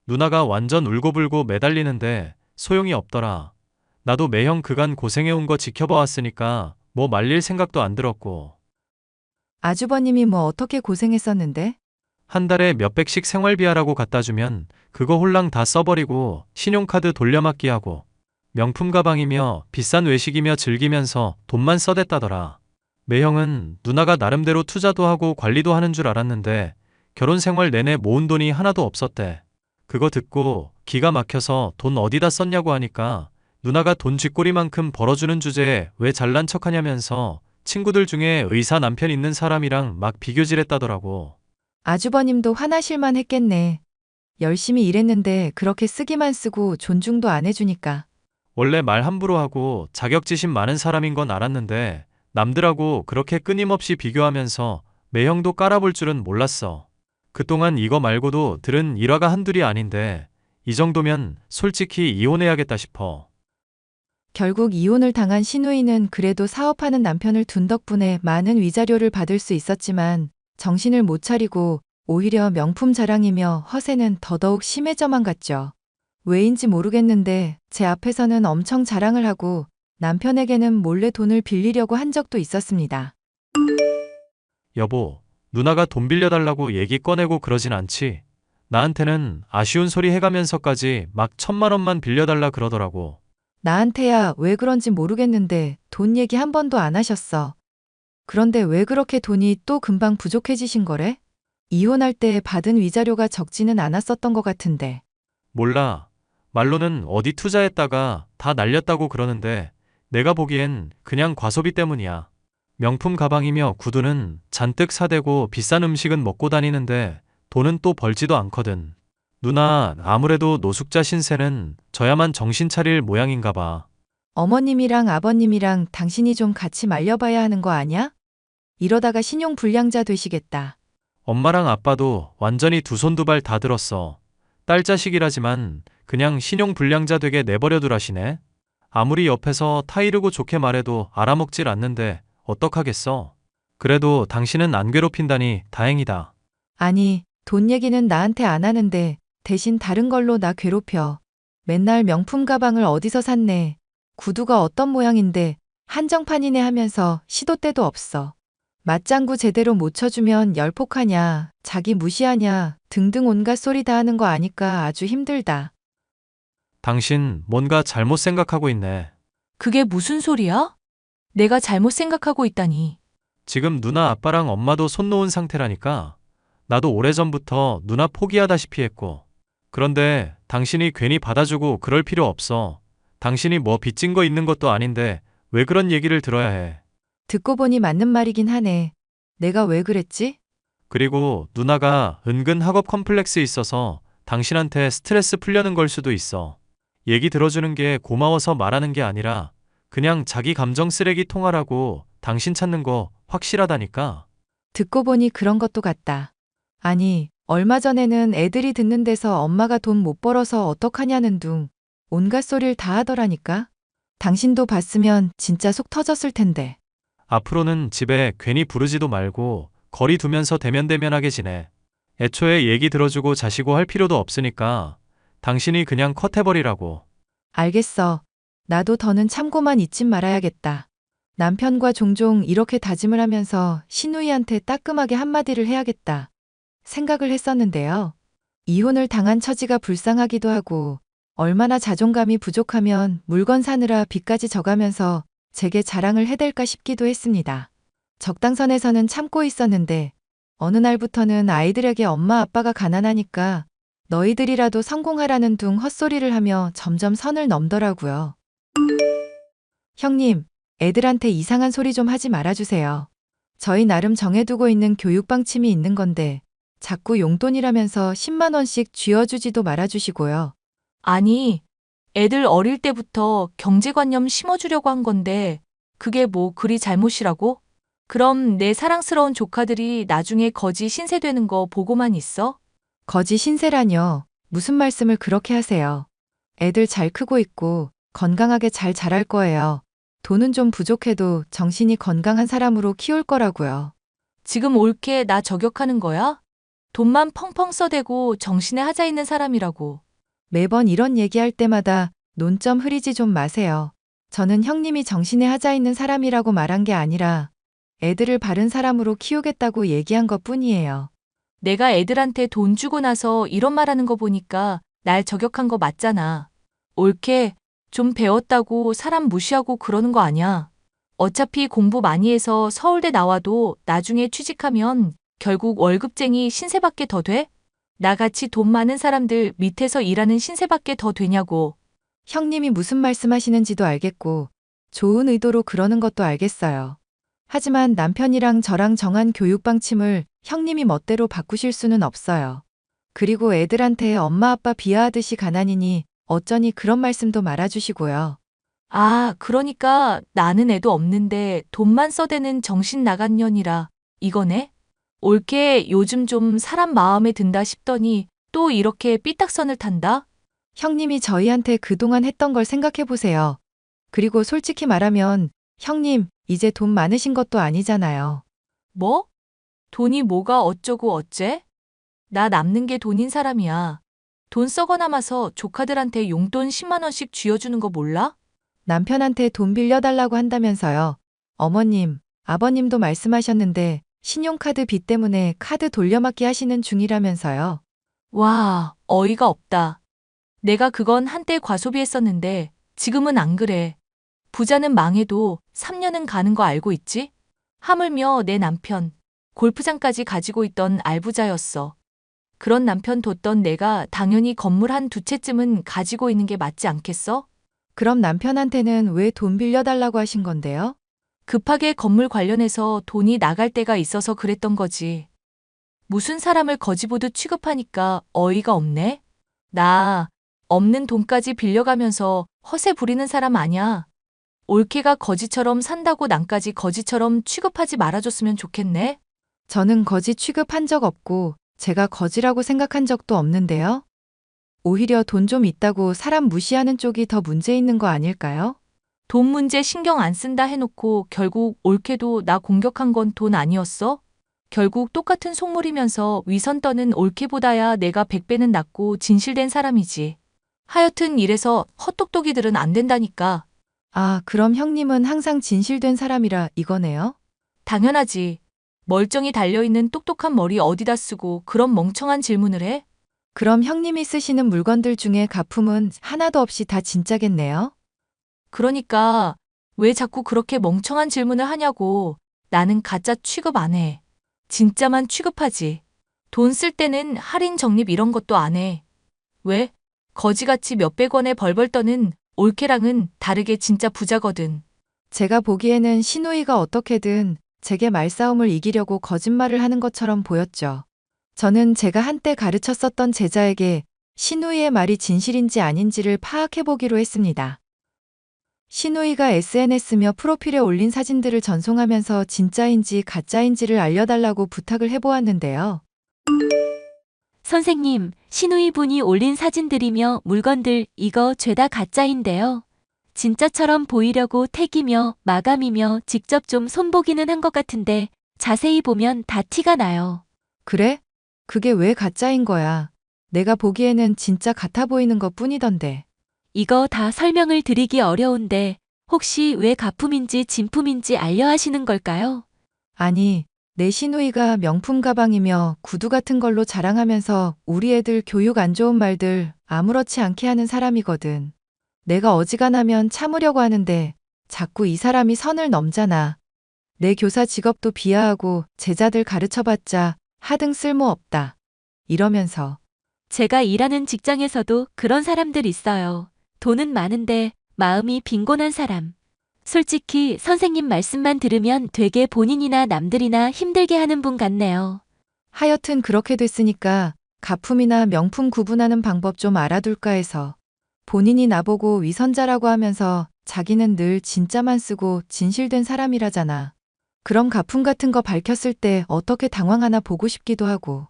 누나가 완전 울고불고 매달리는데 소용이 없더라. 나도 매형 그간 고생해온 거 지켜봐 왔으니까 뭐 말릴 생각도 안 들었고. 아주버님이 뭐 어떻게 고생했었는데? 한 달에 몇백씩 생활비하라고 갖다 주면 그거 홀랑 다 써버리고 신용카드 돌려막기하고 명품 가방이며 비싼 외식이며 즐기면서 돈만 써댔다더라. 매형은 누나가 나름대로 투자도 하고 관리도 하는 줄 알았는데 결혼 생활 내내 모은 돈이 하나도 없었대. 그거 듣고 기가 막혀서 돈 어디다 썼냐고 하니까 누나가 돈 쥐꼬리만큼 벌어주는 주제에 왜 잘난 척하냐면서 친구들 중에 의사 남편 있는 사람이랑 막 비교질했다더라고. 아주버님도 화나실만 했겠네. 열심히 일했는데 그렇게 쓰기만 쓰고 존중도 안 해주니까. 원래 말 함부로 하고 자격지심 많은 사람인 건 알았는데 남들하고 그렇게 끊임없이 비교하면서 매형도 깔아볼 줄은 몰랐어. 그동안 이거 말고도 들은 일화가 한둘이 아닌데 이 정도면 솔직히 이혼해야겠다 싶어. 결국 이혼을 당한 시누이는 그래도 사업하는 남편을 둔 덕분에 많은 위자료를 받을 수 있었지만 정신을 못 차리고 오히려 명품 자랑이며 허세는 더더욱 심해져만 갔죠. 왜인지 모르겠는데 제 앞에서는 엄청 자랑을 하고 남편에게는 몰래 돈을 빌리려고 한 적도 있었습니다. 여보, 누나가 돈 빌려달라고 얘기 꺼내고 그러진 않지? 나한테는 아쉬운 소리 해가면서까지 막 1,000만 원만 빌려달라 그러더라고. 나한테야 왜 그런지 모르겠는데 돈 얘기 한 번도 안 하셨어. 그런데 왜 그렇게 돈이 또 금방 부족해지신 거래? 이혼할 때 받은 위자료가 적지는 않았었던 것 같은데. 몰라. 말로는 어디 투자했다가 다 날렸다고 그러는데 내가 보기엔 그냥 과소비 때문이야. 명품 가방이며 구두는 잔뜩 사대고 비싼 음식은 먹고 다니는데 돈은 또 벌지도 않거든. 누나, 아무래도 노숙자 신세는 져야만 정신 차릴 모양인가 봐. 어머님이랑 아버님이랑 당신이 좀 같이 말려봐야 하는 거 아냐? 이러다가 신용 불량자 되시겠다. 엄마랑 아빠도 완전히 두 손 두 발 다 들었어. 딸 자식이라지만 그냥 신용불량자 되게 내버려두라시네. 아무리 옆에서 타이르고 좋게 말해도 알아먹질 않는데 어떡하겠어. 그래도 당신은 안 괴롭힌다니 다행이다. 아니, 돈 얘기는 나한테 안 하는데 대신 다른 걸로 나 괴롭혀. 맨날 명품 가방을 어디서 샀네. 구두가 어떤 모양인데 한정판이네 하면서 시도 때도 없어. 맞장구 제대로 못 쳐주면 열폭하냐, 자기 무시하냐 등등 온갖 소리 다 하는 거 아니까 아주 힘들다. 당신 뭔가 잘못 생각하고 있네. 그게 무슨 소리야? 내가 잘못 생각하고 있다니. 지금 누나 아빠랑 엄마도 손 놓은 상태라니까. 나도 오래전부터 누나 포기하다시피 했고. 그런데 당신이 괜히 받아주고 그럴 필요 없어. 당신이 뭐 빚진 거 있는 것도 아닌데 왜 그런 얘기를 들어야 해. 듣고 보니 맞는 말이긴 하네. 내가 왜 그랬지? 그리고 누나가 은근 학업 컴플렉스 있어서 당신한테 스트레스 풀려는 걸 수도 있어. 얘기 들어주는 게 고마워서 말하는 게 아니라 그냥 자기 감정 쓰레기 통하라고 당신 찾는 거 확실하다니까. 듣고 보니 그런 것도 같다. 아니, 얼마 전에는 애들이 듣는 데서 엄마가 돈 못 벌어서 어떡하냐는 둥 온갖 소리를 다 하더라니까. 당신도 봤으면 진짜 속 터졌을 텐데. 앞으로는 집에 괜히 부르지도 말고 거리 두면서 대면대면하게 지내. 애초에 얘기 들어주고 자시고 할 필요도 없으니까 당신이 그냥 컷해버리라고. 알겠어. 나도 더는 참고만 잊지 말아야겠다. 남편과 종종 이렇게 다짐을 하면서 시누이한테 따끔하게 한마디를 해야겠다. 생각을 했었는데요. 이혼을 당한 처지가 불쌍하기도 하고 얼마나 자존감이 부족하면 물건 사느라 빚까지 져가면서 제게 자랑을 해댈까 싶기도 했습니다. 적당선에서는 참고 있었는데 어느 날부터는 아이들에게 엄마 아빠가 가난하니까 너희들이라도 성공하라는 둥 헛소리를 하며 점점 선을 넘더라고요. 형님, 애들한테 이상한 소리 좀 하지 말아주세요. 저희 나름 정해두고 있는 교육 방침이 있는 건데 자꾸 용돈이라면서 10만 원씩 쥐어주지도 말아주시고요. 아니, 애들 어릴 때부터 경제관념 심어주려고 한 건데 그게 뭐 그리 잘못이라고? 그럼 내 사랑스러운 조카들이 나중에 거지 신세 되는 거 보고만 있어? 거지 신세라뇨. 무슨 말씀을 그렇게 하세요. 애들 잘 크고 있고 건강하게 잘 자랄 거예요. 돈은 좀 부족해도 정신이 건강한 사람으로 키울 거라고요. 지금 옳게 나 저격하는 거야? 돈만 펑펑 써대고 정신에 하자 있는 사람이라고. 매번 이런 얘기할 때마다 논점 흐리지 좀 마세요. 저는 형님이 정신에 하자 있는 사람이라고 말한 게 아니라 애들을 바른 사람으로 키우겠다고 얘기한 것 뿐이에요. 내가 애들한테 돈 주고 나서 이런 말 하는 거 보니까 날 저격한 거 맞잖아. 옳게 좀 배웠다고 사람 무시하고 그러는 거 아니야. 어차피 공부 많이 해서 서울대 나와도 나중에 취직하면 결국 월급쟁이 신세밖에 더 돼? 나같이 돈 많은 사람들 밑에서 일하는 신세밖에 더 되냐고. 형님이 무슨 말씀하시는지도 알겠고 좋은 의도로 그러는 것도 알겠어요. 하지만 남편이랑 저랑 정한 교육 방침을 형님이 멋대로 바꾸실 수는 없어요. 그리고 애들한테 엄마 아빠 비하하듯이 가난이니 어쩌니 그런 말씀도 말아주시고요. 아, 그러니까 나는 애도 없는데 돈만 써대는 정신 나간 년이라 이거네? 옳게 요즘 좀 사람 마음에 든다 싶더니 또 이렇게 삐딱선을 탄다? 형님이 저희한테 그동안 했던 걸 생각해 보세요. 그리고 솔직히 말하면 형님 이제 돈 많으신 것도 아니잖아요. 뭐? 돈이 뭐가 어쩌고 어째? 나 남는 게 돈인 사람이야. 돈 썩어 남아서 조카들한테 용돈 10만 원씩 쥐어주는 거 몰라? 남편한테 돈 빌려달라고 한다면서요. 어머님, 아버님도 말씀하셨는데 신용카드 빚 때문에 카드 돌려막기 하시는 중이라면서요. 와, 어이가 없다. 내가 그건 한때 과소비했었는데 지금은 안 그래. 부자는 망해도 3년은 가는 거 알고 있지? 하물며 내 남편, 골프장까지 가지고 있던 알부자였어. 그런 남편 뒀던 내가 당연히 건물 한 두 채쯤은 가지고 있는 게 맞지 않겠어? 그럼 남편한테는 왜 돈 빌려달라고 하신 건데요? 급하게 건물 관련해서 돈이 나갈 때가 있어서 그랬던 거지. 무슨 사람을 거지 보듯 취급하니까 어이가 없네? 나 없는 돈까지 빌려가면서 허세 부리는 사람 아냐. 올케가 거지처럼 산다고 남까지 거지처럼 취급하지 말아줬으면 좋겠네. 저는 거지 취급한 적 없고 제가 거지라고 생각한 적도 없는데요. 오히려 돈 좀 있다고 사람 무시하는 쪽이 더 문제 있는 거 아닐까요? 돈 문제 신경 안 쓴다 해놓고 결국 옳게도 나 공격한 건 돈 아니었어? 결국 똑같은 속물이면서 위선 떠는 옳게보다야 내가 100배는 낫고 진실된 사람이지. 하여튼 이래서 헛똑똑이들은 안 된다니까. 아, 그럼 형님은 항상 진실된 사람이라 이거네요? 당연하지. 멀쩡히 달려있는 똑똑한 머리 어디다 쓰고 그런 멍청한 질문을 해? 그럼 형님이 쓰시는 물건들 중에 가품은 하나도 없이 다 진짜겠네요? 그러니까 왜 자꾸 그렇게 멍청한 질문을 하냐고. 나는 가짜 취급 안 해. 진짜만 취급하지. 돈 쓸 때는 할인 적립 이런 것도 안 해. 왜? 거지같이 몇백 원에 벌벌 떠는 올케랑은 다르게 진짜 부자거든. 제가 보기에는 신우이가 어떻게든 제게 말싸움을 이기려고 거짓말을 하는 것처럼 보였죠. 저는 제가 한때 가르쳤었던 제자에게 신우이의 말이 진실인지 아닌지를 파악해보기로 했습니다. 신우이가 SNS며 프로필에 올린 사진들을 전송하면서 진짜인지 가짜인지를 알려달라고 부탁을 해보았는데요. 선생님, 신우이 분이 올린 사진들이며 물건들 이거 죄다 가짜인데요. 진짜처럼 보이려고 택이며 마감이며 직접 좀 손보기는 한 것 같은데 자세히 보면 다 티가 나요. 그래? 그게 왜 가짜인 거야? 내가 보기에는 진짜 같아 보이는 것 뿐이던데. 이거 다 설명을 드리기 어려운데 혹시 왜 가품인지 진품인지 알려 하시는 걸까요? 아니, 내 시누이가 명품 가방이며 구두 같은 걸로 자랑하면서 우리 애들 교육 안 좋은 말들 아무렇지 않게 하는 사람이거든. 내가 어지간하면 참으려고 하는데 자꾸 이 사람이 선을 넘잖아. 내 교사 직업도 비하하고 제자들 가르쳐봤자 하등 쓸모없다. 이러면서 제가 일하는 직장에서도 그런 사람들 있어요. 돈은 많은데 마음이 빈곤한 사람. 솔직히 선생님 말씀만 들으면 되게 본인이나 남들이나 힘들게 하는 분 같네요. 하여튼 그렇게 됐으니까 가품이나 명품 구분하는 방법 좀 알아둘까 해서 본인이 나보고 위선자라고 하면서 자기는 늘 진짜만 쓰고 진실된 사람이라잖아. 그럼 가품 같은 거 밝혔을 때 어떻게 당황하나 보고 싶기도 하고.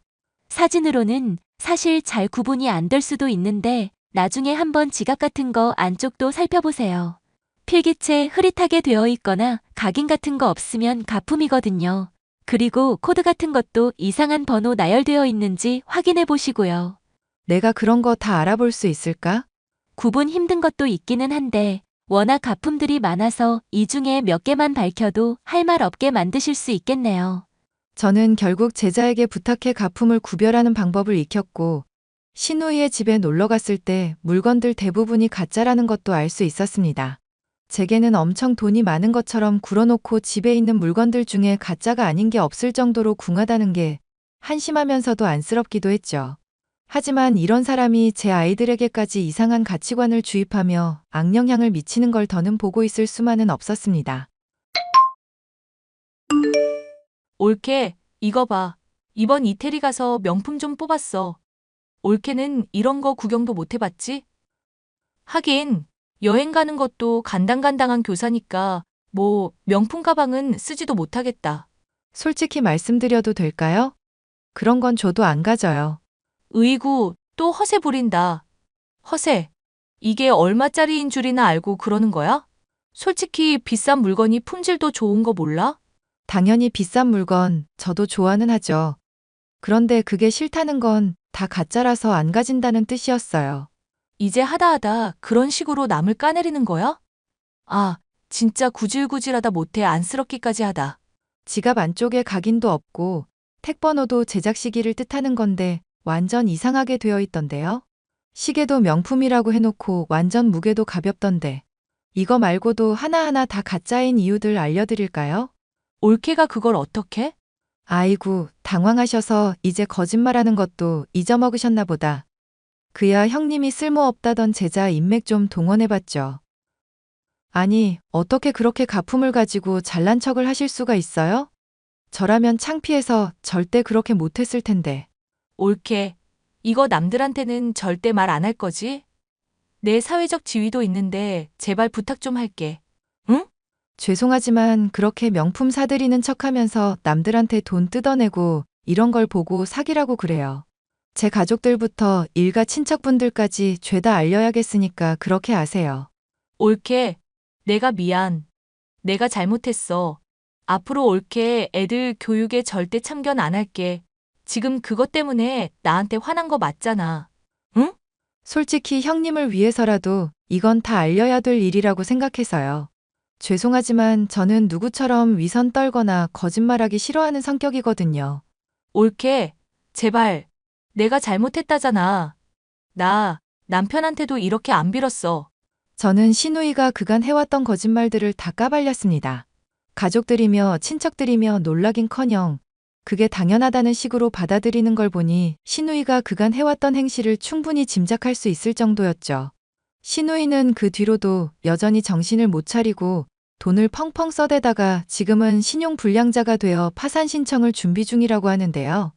사진으로는 사실 잘 구분이 안 될 수도 있는데 나중에 한번 지갑 같은 거 안쪽도 살펴보세요. 필기체 흐릿하게 되어 있거나 각인 같은 거 없으면 가품이거든요. 그리고 코드 같은 것도 이상한 번호 나열되어 있는지 확인해 보시고요. 내가 그런 거 다 알아볼 수 있을까? 구분 힘든 것도 있기는 한데 워낙 가품들이 많아서 이 중에 몇 개만 밝혀도 할 말 없게 만드실 수 있겠네요. 저는 결국 제자에게 부탁해 가품을 구별하는 방법을 익혔고 신우이의 집에 놀러 갔을 때 물건들 대부분이 가짜라는 것도 알 수 있었습니다. 제게는 엄청 돈이 많은 것처럼 굴어놓고 집에 있는 물건들 중에 가짜가 아닌 게 없을 정도로 궁하다는 게 한심하면서도 안쓰럽기도 했죠. 하지만 이런 사람이 제 아이들에게까지 이상한 가치관을 주입하며 악영향을 미치는 걸 더는 보고 있을 수만은 없었습니다. 올케, 이거 봐. 이번 이태리 가서 명품 좀 뽑았어. 올케는 이런 거 구경도 못 해봤지? 하긴 여행 가는 것도 간당간당한 교사니까 뭐 명품 가방은 쓰지도 못하겠다. 솔직히 말씀드려도 될까요? 그런 건 저도 안 가져요. 으이구, 또 허세 부린다. 허세. 이게 얼마짜리인 줄이나 알고 그러는 거야? 솔직히 비싼 물건이 품질도 좋은 거 몰라? 당연히 비싼 물건 저도 좋아는 하죠. 그런데 그게 싫다는 건 다 가짜라서 안 가진다는 뜻이었어요. 이제 하다 그런 식으로 남을 까내리는 거야? 아, 진짜 구질구질하다 못해 안쓰럽기까지 하다. 지갑 안쪽에 각인도 없고 택번호도 제작 시기를 뜻하는 건데 완전 이상하게 되어 있던데요. 시계도 명품이라고 해놓고 완전 무게도 가볍던데. 이거 말고도 하나하나 다 가짜인 이유들 알려드릴까요? 올케가 그걸 어떻게? 아이고, 당황하셔서 이제 거짓말하는 것도 잊어먹으셨나 보다. 그야 형님이 쓸모없다던 제자 인맥 좀 동원해봤죠. 아니, 어떻게 그렇게 가품을 가지고 잘난 척을 하실 수가 있어요? 저라면 창피해서 절대 그렇게 못했을 텐데. 올케, 이거 남들한테는 절대 말 안 할 거지? 내 사회적 지위도 있는데 제발 부탁 좀 할게. 응? 죄송하지만 그렇게 명품 사들이는 척하면서 남들한테 돈 뜯어내고 이런 걸 보고 사기라고 그래요. 제 가족들부터 일가 친척분들까지 죄다 알려야겠으니까 그렇게 아세요. 옳게. 내가 미안. 내가 잘못했어. 앞으로 옳게 애들 교육에 절대 참견 안 할게. 지금 그것 때문에 나한테 화난 거 맞잖아. 응? 솔직히 형님을 위해서라도 이건 다 알려야 될 일이라고 생각해서요. 죄송하지만 저는 누구처럼 위선 떨거나 거짓말하기 싫어하는 성격이거든요. 옳게. 제발. 내가 잘못했다잖아. 나 남편한테도 이렇게 안 빌었어. 저는 시누이가 그간 해왔던 거짓말들을 다 까발렸습니다. 가족들이며 친척들이며 놀라긴커녕 그게 당연하다는 식으로 받아들이는 걸 보니 시누이가 그간 해왔던 행실을 충분히 짐작할 수 있을 정도였죠. 시누이는 그 뒤로도 여전히 정신을 못 차리고 돈을 펑펑 써대다가 지금은 신용불량자가 되어 파산 신청을 준비 중이라고 하는데요.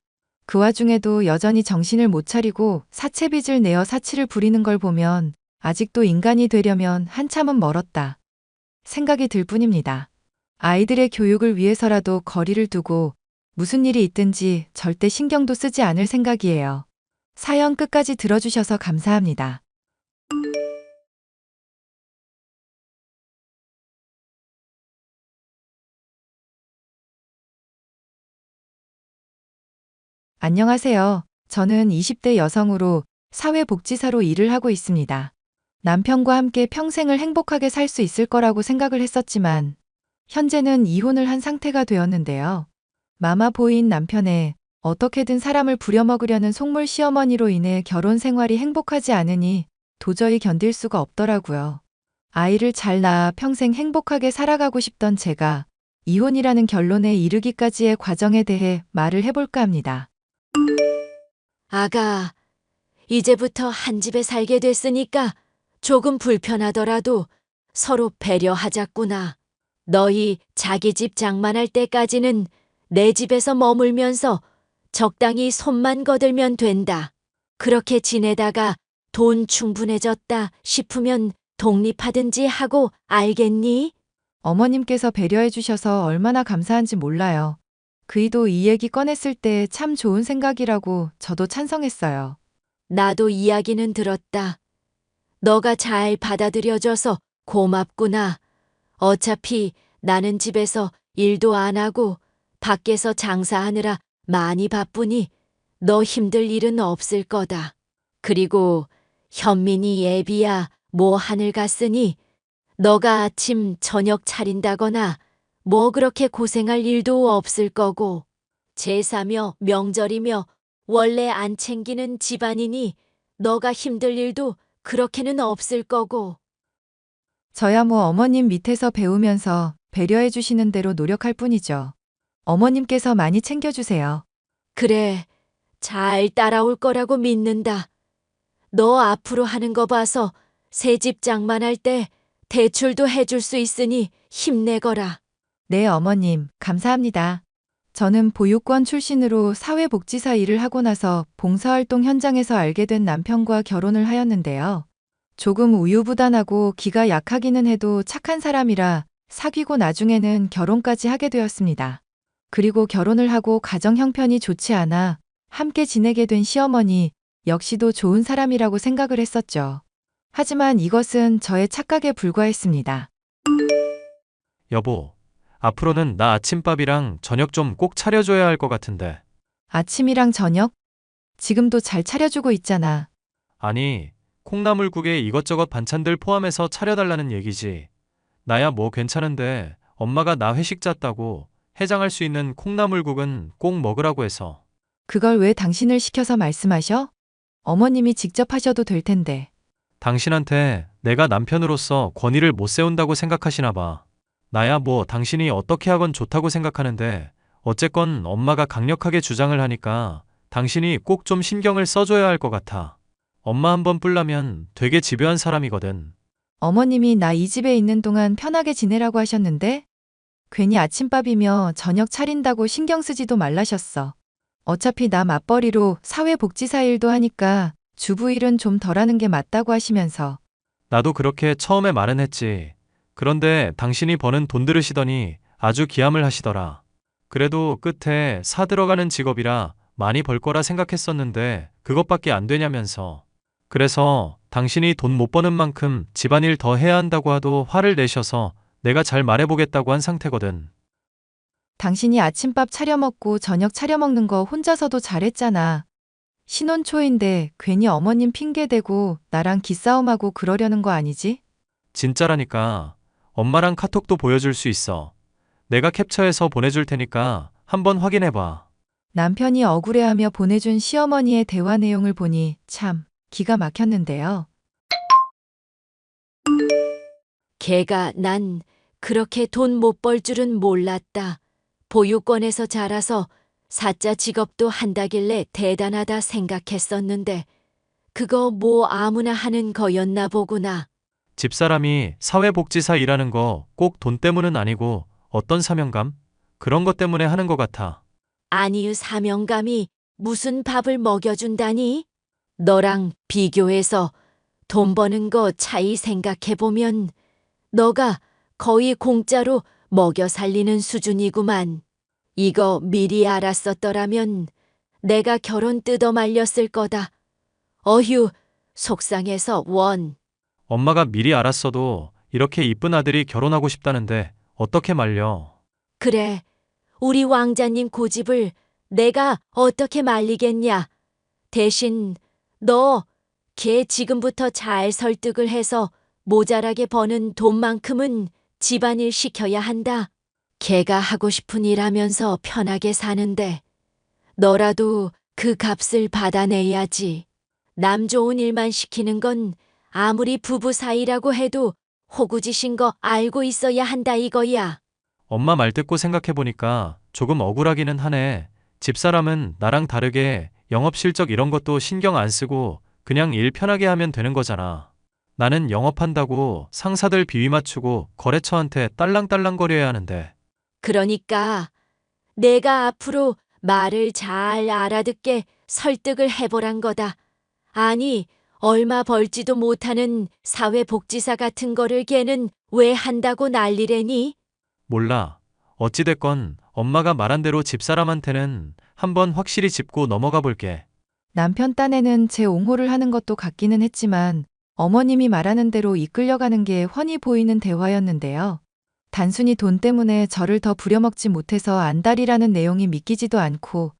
그 와중에도 여전히 정신을 못 차리고 사채빚을 내어 사치를 부리는 걸 보면 아직도 인간이 되려면 한참은 멀었다 생각이 들 뿐입니다. 아이들의 교육을 위해서라도 거리를 두고 무슨 일이 있든지 절대 신경도 쓰지 않을 생각이에요. 사연 끝까지 들어주셔서 감사합니다. 안녕하세요. 저는 20대 여성으로 사회복지사로 일을 하고 있습니다. 남편과 함께 평생을 행복하게 살 수 있을 거라고 생각을 했었지만 현재는 이혼을 한 상태가 되었는데요. 마마보이인 남편의 어떻게든 사람을 부려먹으려는 속물 시어머니로 인해 결혼 생활이 행복하지 않으니 도저히 견딜 수가 없더라고요. 아이를 잘 낳아 평생 행복하게 살아가고 싶던 제가 이혼이라는 결론에 이르기까지의 과정에 대해 말을 해볼까 합니다. 아가, 이제부터 한 집에 살게 됐으니까 조금 불편하더라도 서로 배려하자꾸나. 너희 자기 집 장만할 때까지는 내 집에서 머물면서 적당히 손만 거들면 된다. 그렇게 지내다가 돈 충분해졌다 싶으면 독립하든지 하고, 알겠니? 어머님께서 배려해 주셔서 얼마나 감사한지 몰라요. 그이도 이 얘기 꺼냈을 때 참 좋은 생각이라고 저도 찬성했어요. 나도 이야기는 들었다. 너가 잘 받아들여줘서 고맙구나. 어차피 나는 집에서 일도 안 하고 밖에서 장사하느라 많이 바쁘니 너 힘들 일은 없을 거다. 그리고 현민이 애비야 뭐 하늘 갔으니 너가 아침 저녁 차린다거나 뭐 그렇게 고생할 일도 없을 거고, 제사며 명절이며 원래 안 챙기는 집안이니 너가 힘들 일도 그렇게는 없을 거고. 저야 뭐 어머님 밑에서 배우면서 배려해 주시는 대로 노력할 뿐이죠. 어머님께서 많이 챙겨주세요. 그래, 잘 따라올 거라고 믿는다. 너 앞으로 하는 거 봐서 새 집 장만할 때 대출도 해줄 수 있으니 힘내거라. 네, 어머님, 감사합니다. 저는 보육권 출신으로 사회복지사 일을 하고 나서 봉사활동 현장에서 알게 된 남편과 결혼을 하였는데요. 조금 우유부단하고 기가 약하기는 해도 착한 사람이라 사귀고 나중에는 결혼까지 하게 되었습니다. 그리고 결혼을 하고 가정 형편이 좋지 않아 함께 지내게 된 시어머니 역시도 좋은 사람이라고 생각을 했었죠. 하지만 이것은 저의 착각에 불과했습니다. 여보, 앞으로는 나 아침밥이랑 저녁 좀 꼭 차려줘야 할 것 같은데. 아침이랑 저녁? 지금도 잘 차려주고 있잖아. 아니, 콩나물국에 이것저것 반찬들 포함해서 차려달라는 얘기지. 나야 뭐 괜찮은데 엄마가 나 회식 짰다고 해장할 수 있는 콩나물국은 꼭 먹으라고 해서. 그걸 왜 당신을 시켜서 말씀하셔? 어머님이 직접 하셔도 될 텐데. 당신한테 내가 남편으로서 권위를 못 세운다고 생각하시나 봐. 나야 뭐 당신이 어떻게 하건 좋다고 생각하는데 어쨌건 엄마가 강력하게 주장을 하니까 당신이 꼭 좀 신경을 써줘야 할 것 같아. 엄마 한번 뿔라면 되게 집요한 사람이거든. 어머님이 나 이 집에 있는 동안 편하게 지내라고 하셨는데? 괜히 아침밥이며 저녁 차린다고 신경 쓰지도 말라셨어. 어차피 나 맞벌이로 사회복지사 일도 하니까 주부 일은 좀 덜하는 게 맞다고 하시면서. 나도 그렇게 처음에 말은 했지. 그런데 당신이 버는 돈 들으시더니 아주 기함을 하시더라. 그래도 끝에 사 들어가는 직업이라 많이 벌 거라 생각했었는데 그것밖에 안 되냐면서. 그래서 당신이 돈 못 버는 만큼 집안일 더 해야 한다고 하도 화를 내셔서 내가 잘 말해보겠다고 한 상태거든. 당신이 아침밥 차려 먹고 저녁 차려 먹는 거 혼자서도 잘했잖아. 신혼 초인데 괜히 어머님 핑계대고 나랑 기싸움하고 그러려는 거 아니지? 진짜라니까. 엄마랑 카톡도 보여줄 수 있어. 내가 캡처해서 보내줄 테니까 한번 확인해봐. 남편이 억울해하며 보내준 시어머니의 대화 내용을 보니 참 기가 막혔는데요. 걔가 난 그렇게 돈 못 벌 줄은 몰랐다. 보육원에서 자라서 사자 직업도 한다길래 대단하다 생각했었는데 그거 뭐 아무나 하는 거였나 보구나. 집사람이 사회복지사 일하는 거 꼭 돈 때문은 아니고 어떤 사명감? 그런 것 때문에 하는 것 같아. 아니유 사명감이 무슨 밥을 먹여준다니? 너랑 비교해서 돈 버는 거 차이 생각해보면 너가 거의 공짜로 먹여 살리는 수준이구만. 이거 미리 알았었더라면 내가 결혼 뜯어 말렸을 거다. 어휴, 속상해서 원. 엄마가 미리 알았어도 이렇게 이쁜 아들이 결혼하고 싶다는데 어떻게 말려? 그래, 우리 왕자님 고집을 내가 어떻게 말리겠냐. 대신 너 걔 지금부터 잘 설득을 해서 모자라게 버는 돈만큼은 집안일 시켜야 한다. 걔가 하고 싶은 일 하면서 편하게 사는데 너라도 그 값을 받아내야지. 남 좋은 일만 시키는 건 아무리 부부 사이라고 해도 호구짓인 거 알고 있어야 한다 이거야. 엄마 말 듣고 생각해보니까 조금 억울하기는 하네. 집사람은 나랑 다르게 영업 실적 이런 것도 신경 안 쓰고 그냥 일 편하게 하면 되는 거잖아. 나는 영업한다고 상사들 비위 맞추고 거래처한테 딸랑딸랑거려야 하는데. 그러니까 내가 앞으로 말을 잘 알아듣게 설득을 해보란 거다. 아니, 얼마 벌지도 못하는 사회복지사 같은 거를 걔는 왜 한다고 난리래니? 몰라. 어찌됐건 엄마가 말한 대로 집사람한테는 한번 확실히 짚고 넘어가 볼게. 남편 딴에는 제 옹호를 하는 것도 같기는 했지만 어머님이 말하는 대로 이끌려가는 게 훤히 보이는 대화였는데요. 단순히 돈 때문에 저를 더 부려먹지 못해서 안달이라는 내용이 믿기지도 않고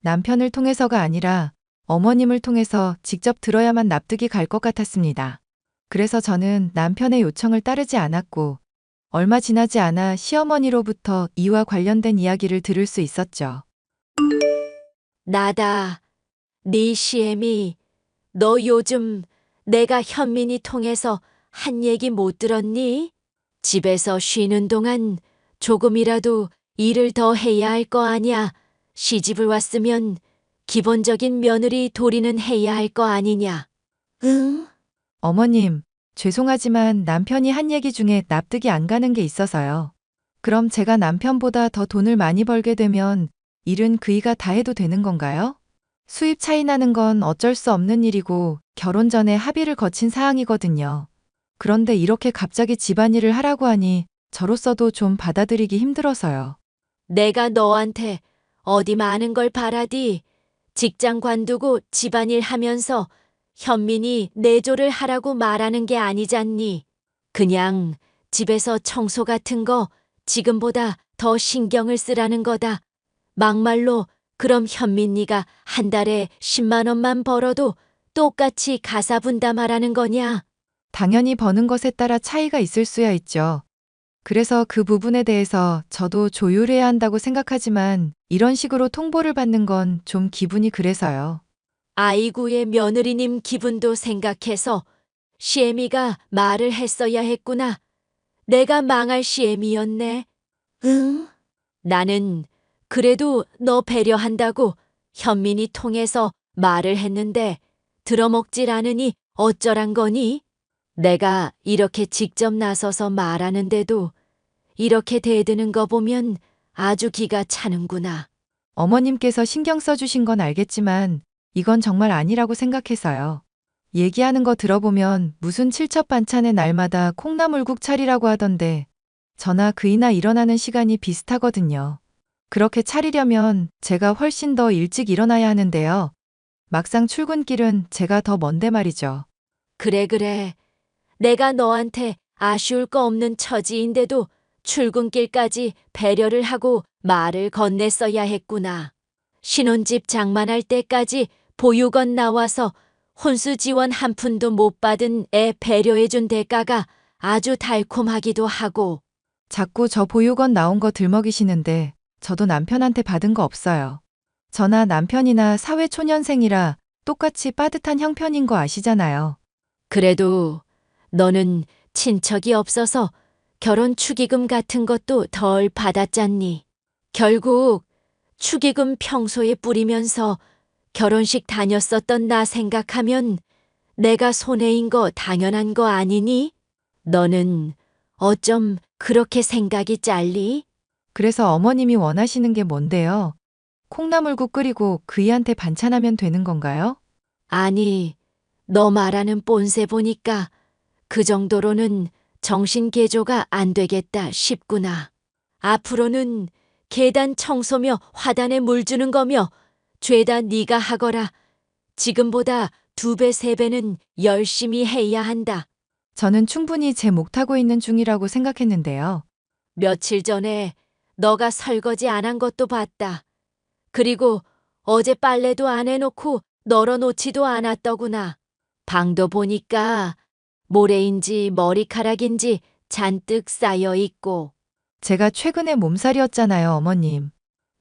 남편을 통해서가 아니라 어머님을 통해서 직접 들어야만 납득이 갈 것 같았습니다. 그래서 저는 남편의 요청을 따르지 않았고 얼마 지나지 않아 시어머니로부터 이와 관련된 이야기를 들을 수 있었죠. 나다. 네 시엠이 너 요즘 내가 현민이 통해서 한 얘기 못 들었니? 집에서 쉬는 동안 조금이라도 일을 더 해야 할 거 아냐. 시집을 왔으면 기본적인 며느리 도리는 해야 할 거 아니냐. 응? 어머님, 죄송하지만 남편이 한 얘기 중에 납득이 안 가는 게 있어서요. 그럼 제가 남편보다 더 돈을 많이 벌게 되면 일은 그이가 다 해도 되는 건가요? 수입 차이 나는 건 어쩔 수 없는 일이고 결혼 전에 합의를 거친 사항이거든요. 그런데 이렇게 갑자기 집안일을 하라고 하니 저로서도 좀 받아들이기 힘들어서요. 내가 너한테 어디 많은 걸 바라디. 직장 관두고 집안일 하면서 현민이 내조를 하라고 말하는 게 아니잖니. 그냥 집에서 청소 같은 거 지금보다 더 신경을 쓰라는 거다. 막말로 그럼 현민이가 한 달에 10만 원만 벌어도 똑같이 가사 분담하라는 거냐? 당연히 버는 것에 따라 차이가 있을 수야 있죠. 그래서 그 부분에 대해서 저도 조율해야 한다고 생각하지만 이런 식으로 통보를 받는 건 좀 기분이 그래서요. 아이구의 며느리님 기분도 생각해서 시애미가 말을 했어야 했구나. 내가 망할 시애미였네. 응? 나는 그래도 너 배려한다고 현민이 통해서 말을 했는데 들어먹질 않으니 어쩌란 거니? 내가 이렇게 직접 나서서 말하는데도 이렇게 대드는 거 보면 아주 기가 차는구나. 어머님께서 신경 써주신 건 알겠지만 이건 정말 아니라고 생각해서요. 얘기하는 거 들어보면 무슨 칠첩 반찬에 날마다 콩나물국 차리라고 하던데 저나 그이나 일어나는 시간이 비슷하거든요. 그렇게 차리려면 제가 훨씬 더 일찍 일어나야 하는데요. 막상 출근길은 제가 더 먼데 말이죠. 그래. 내가 너한테 아쉬울 거 없는 처지인데도 출근길까지 배려를 하고 말을 건넸어야 했구나. 신혼집 장만할 때까지 보육원 나와서 혼수 지원 한 푼도 못 받은 애 배려해준 대가가 아주 달콤하기도 하고. 자꾸 저 보육원 나온 거 들먹이시는데 저도 남편한테 받은 거 없어요. 저나 남편이나 사회초년생이라 똑같이 빠듯한 형편인 거 아시잖아요. 그래도 너는 친척이 없어서 결혼 축의금 같은 것도 덜 받았잖니. 결국 축의금 평소에 뿌리면서 결혼식 다녔었던 나 생각하면 내가 손해인 거 당연한 거 아니니? 너는 어쩜 그렇게 생각이 짧리? 그래서 어머님이 원하시는 게 뭔데요? 콩나물국 끓이고 그이한테 반찬하면 되는 건가요? 아니, 너 말하는 뽐새 보니까 그 정도로는 정신 개조가 안 되겠다 싶구나. 앞으로는 계단 청소며 화단에 물 주는 거며 죄다 네가 하거라. 지금보다 2배, 3배는 열심히 해야 한다. 저는 충분히 제 몫하고 있는 중이라고 생각했는데요. 며칠 전에 너가 설거지 안 한 것도 봤다. 그리고 어제 빨래도 안 해놓고 널어놓지도 않았더구나. 방도 보니까 모래인지 머리카락인지 잔뜩 쌓여 있고. 제가 최근에 몸살이었잖아요, 어머님.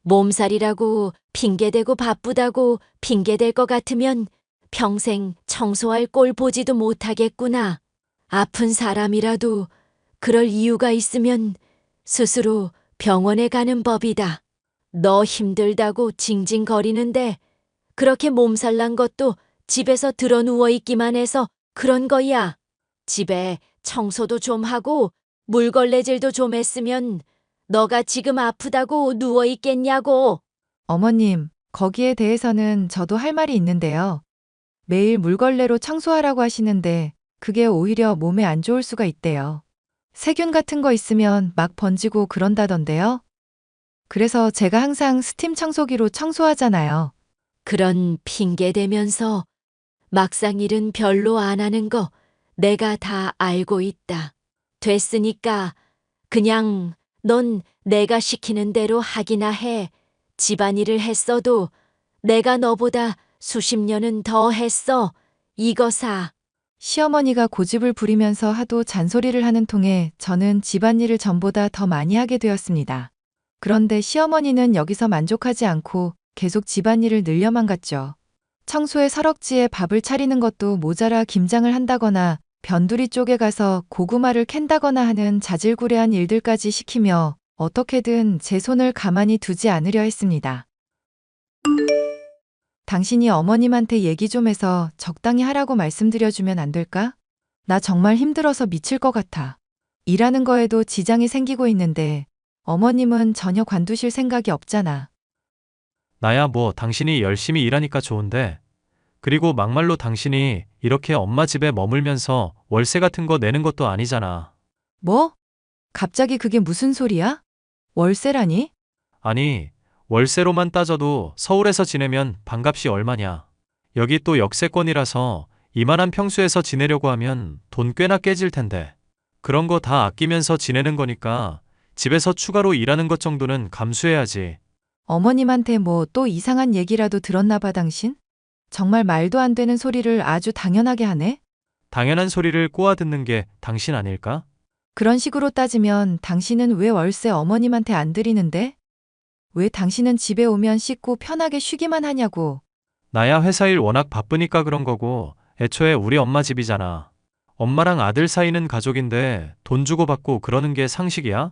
몸살이라고 핑계대고 바쁘다고 핑계댈 것 같으면 평생 청소할 꼴 보지도 못하겠구나. 아픈 사람이라도 그럴 이유가 있으면 스스로 병원에 가는 법이다. 너 힘들다고 징징거리는데 그렇게 몸살 난 것도 집에서 드러 누워 있기만 해서 그런 거야. 집에 청소도 좀 하고 물걸레질도 좀 했으면 너가 지금 아프다고 누워 있겠냐고. 어머님, 거기에 대해서는 저도 할 말이 있는데요. 매일 물걸레로 청소하라고 하시는데 그게 오히려 몸에 안 좋을 수가 있대요. 세균 같은 거 있으면 막 번지고 그런다던데요. 그래서 제가 항상 스팀 청소기로 청소하잖아요. 그런 핑계 대면서 막상 일은 별로 안 하는 거 내가 다 알고 있다. 됐으니까 그냥 넌 내가 시키는 대로 하기나 해. 집안일을 했어도 내가 너보다 수십 년은 더 했어. 이거사. 시어머니가 고집을 부리면서 하도 잔소리를 하는 통에 저는 집안일을 전보다 더 많이 하게 되었습니다. 그런데 시어머니는 여기서 만족하지 않고 계속 집안일을 늘려만 갔죠. 청소에 설억지에 밥을 차리는 것도 모자라 김장을 한다거나 변두리 쪽에 가서 고구마를 캔다거나 하는 자질구레한 일들까지 시키며 어떻게든 제 손을 가만히 두지 않으려 했습니다. 당신이 어머님한테 얘기 좀 해서 적당히 하라고 말씀드려주면 안 될까? 나 정말 힘들어서 미칠 것 같아. 일하는 거에도 지장이 생기고 있는데 어머님은 전혀 관두실 생각이 없잖아. 나야 뭐 당신이 열심히 일하니까 좋은데. 그리고 막말로 당신이 이렇게 엄마 집에 머물면서 월세 같은 거 내는 것도 아니잖아. 뭐? 갑자기 그게 무슨 소리야? 월세라니? 아니, 월세로만 따져도 서울에서 지내면 방값이 얼마냐. 여기 또 역세권이라서 이만한 평수에서 지내려고 하면 돈 꽤나 깨질 텐데. 그런 거 다 아끼면서 지내는 거니까 집에서 추가로 일하는 것 정도는 감수해야지. 어머님한테 뭐 또 이상한 얘기라도 들었나 봐 당신? 정말 말도 안 되는 소리를 아주 당연하게 하네? 당연한 소리를 꼬아 듣는 게 당신 아닐까? 그런 식으로 따지면 당신은 왜 월세 어머님한테 안 드리는데? 왜 당신은 집에 오면 씻고 편하게 쉬기만 하냐고. 나야 회사 일 워낙 바쁘니까 그런 거고 애초에 우리 엄마 집이잖아. 엄마랑 아들 사이는 가족인데 돈 주고 받고 그러는 게 상식이야?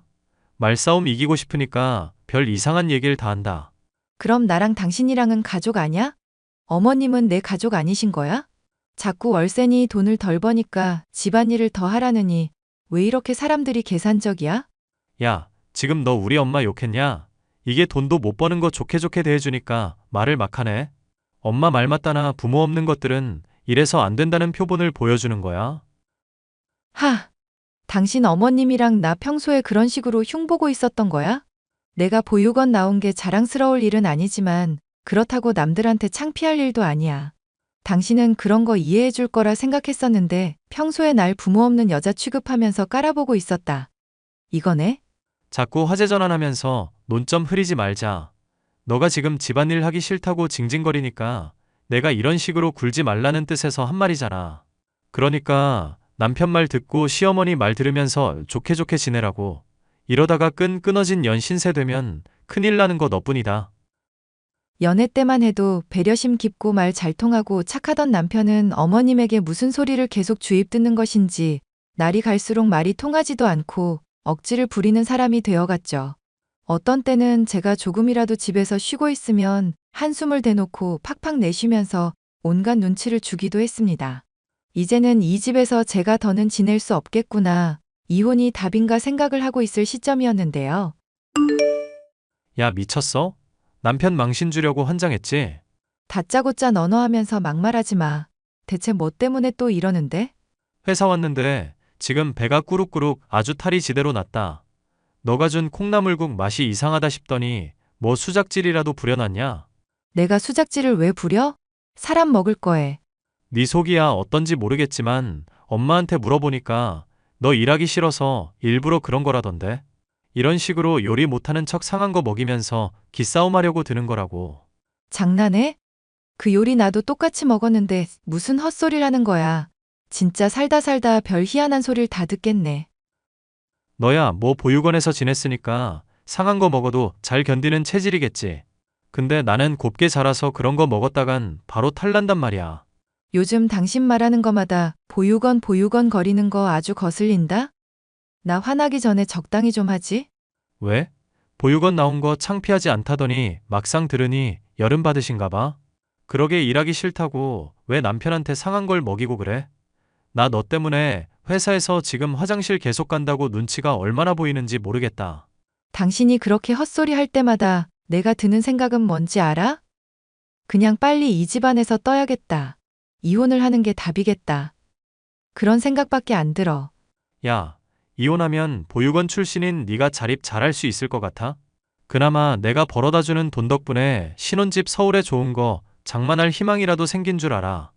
말싸움 이기고 싶으니까 별 이상한 얘기를 다 한다. 그럼 나랑 당신이랑은 가족 아냐? 어머님은 내 가족 아니신 거야? 자꾸 월세니 돈을 덜 버니까 집안일을 더 하라느니 왜 이렇게 사람들이 계산적이야? 야, 지금 너 우리 엄마 욕했냐? 이게 돈도 못 버는 거 좋게 좋게 대해주니까 말을 막 하네. 엄마 말 맞다나 부모 없는 것들은 이래서 안 된다는 표본을 보여주는 거야. 하, 당신 어머님이랑 나 평소에 그런 식으로 흉보고 있었던 거야? 내가 보육원 나온 게 자랑스러울 일은 아니지만 그렇다고 남들한테 창피할 일도 아니야. 당신은 그런 거 이해해 줄 거라 생각했었는데 평소에 날 부모 없는 여자 취급하면서 깔아보고 있었다. 이거네? 자꾸 화제 전환하면서 논점 흐리지 말자. 너가 지금 집안일 하기 싫다고 징징거리니까 내가 이런 식으로 굴지 말라는 뜻에서 한 말이잖아. 그러니까 남편 말 듣고 시어머니 말 들으면서 좋게 좋게 지내라고. 이러다가 끊어진 연 신세 되면 큰일 나는 거 너뿐이다. 연애 때만 해도 배려심 깊고 말 잘 통하고 착하던 남편은 어머님에게 무슨 소리를 계속 주입 듣는 것인지 날이 갈수록 말이 통하지도 않고 억지를 부리는 사람이 되어갔죠. 어떤 때는 제가 조금이라도 집에서 쉬고 있으면 한숨을 대놓고 팍팍 내쉬면서 온갖 눈치를 주기도 했습니다. 이제는 이 집에서 제가 더는 지낼 수 없겠구나. 이혼이 답인가 생각을 하고 있을 시점이었는데요. 야, 미쳤어? 남편 망신 주려고 환장했지? 다짜고짜 너너하면서 막말하지 마. 대체 뭐 때문에 또 이러는데? 회사 왔는데 지금 배가 꾸룩꾸룩 아주 탈이 지대로 났다. 너가 준 콩나물국 맛이 이상하다 싶더니 뭐 수작질이라도 부려놨냐? 내가 수작질을 왜 부려? 사람 먹을 거에. 네 속이야 어떤지 모르겠지만 엄마한테 물어보니까 너 일하기 싫어서 일부러 그런 거라던데. 이런 식으로 요리 못하는 척 상한 거 먹이면서 기싸움하려고 드는 거라고. 장난해? 그 요리 나도 똑같이 먹었는데 무슨 헛소리라는 거야. 진짜 살다 별 희한한 소리를 다 듣겠네. 너야 뭐 보육원에서 지냈으니까 상한 거 먹어도 잘 견디는 체질이겠지. 근데 나는 곱게 자라서 그런 거 먹었다간 바로 탈난단 말이야. 요즘 당신 말하는 거마다 보육원 거리는 거 아주 거슬린다? 나 화나기 전에 적당히 좀 하지? 왜? 보육원 나온 거 창피하지 않다더니 막상 들으니 열은 받으신가 봐. 그러게 일하기 싫다고 왜 남편한테 상한 걸 먹이고 그래? 나 너 때문에 회사에서 지금 화장실 계속 간다고 눈치가 얼마나 보이는지 모르겠다. 당신이 그렇게 헛소리 할 때마다 내가 드는 생각은 뭔지 알아? 그냥 빨리 이 집안에서 떠야겠다. 이혼을 하는 게 답이겠다. 그런 생각밖에 안 들어. 야, 이혼하면 보육원 출신인 네가 자립 잘할 수 있을 것 같아? 그나마 내가 벌어다주는 돈 덕분에 신혼집 서울에 좋은 거 장만할 희망이라도 생긴 줄 알아.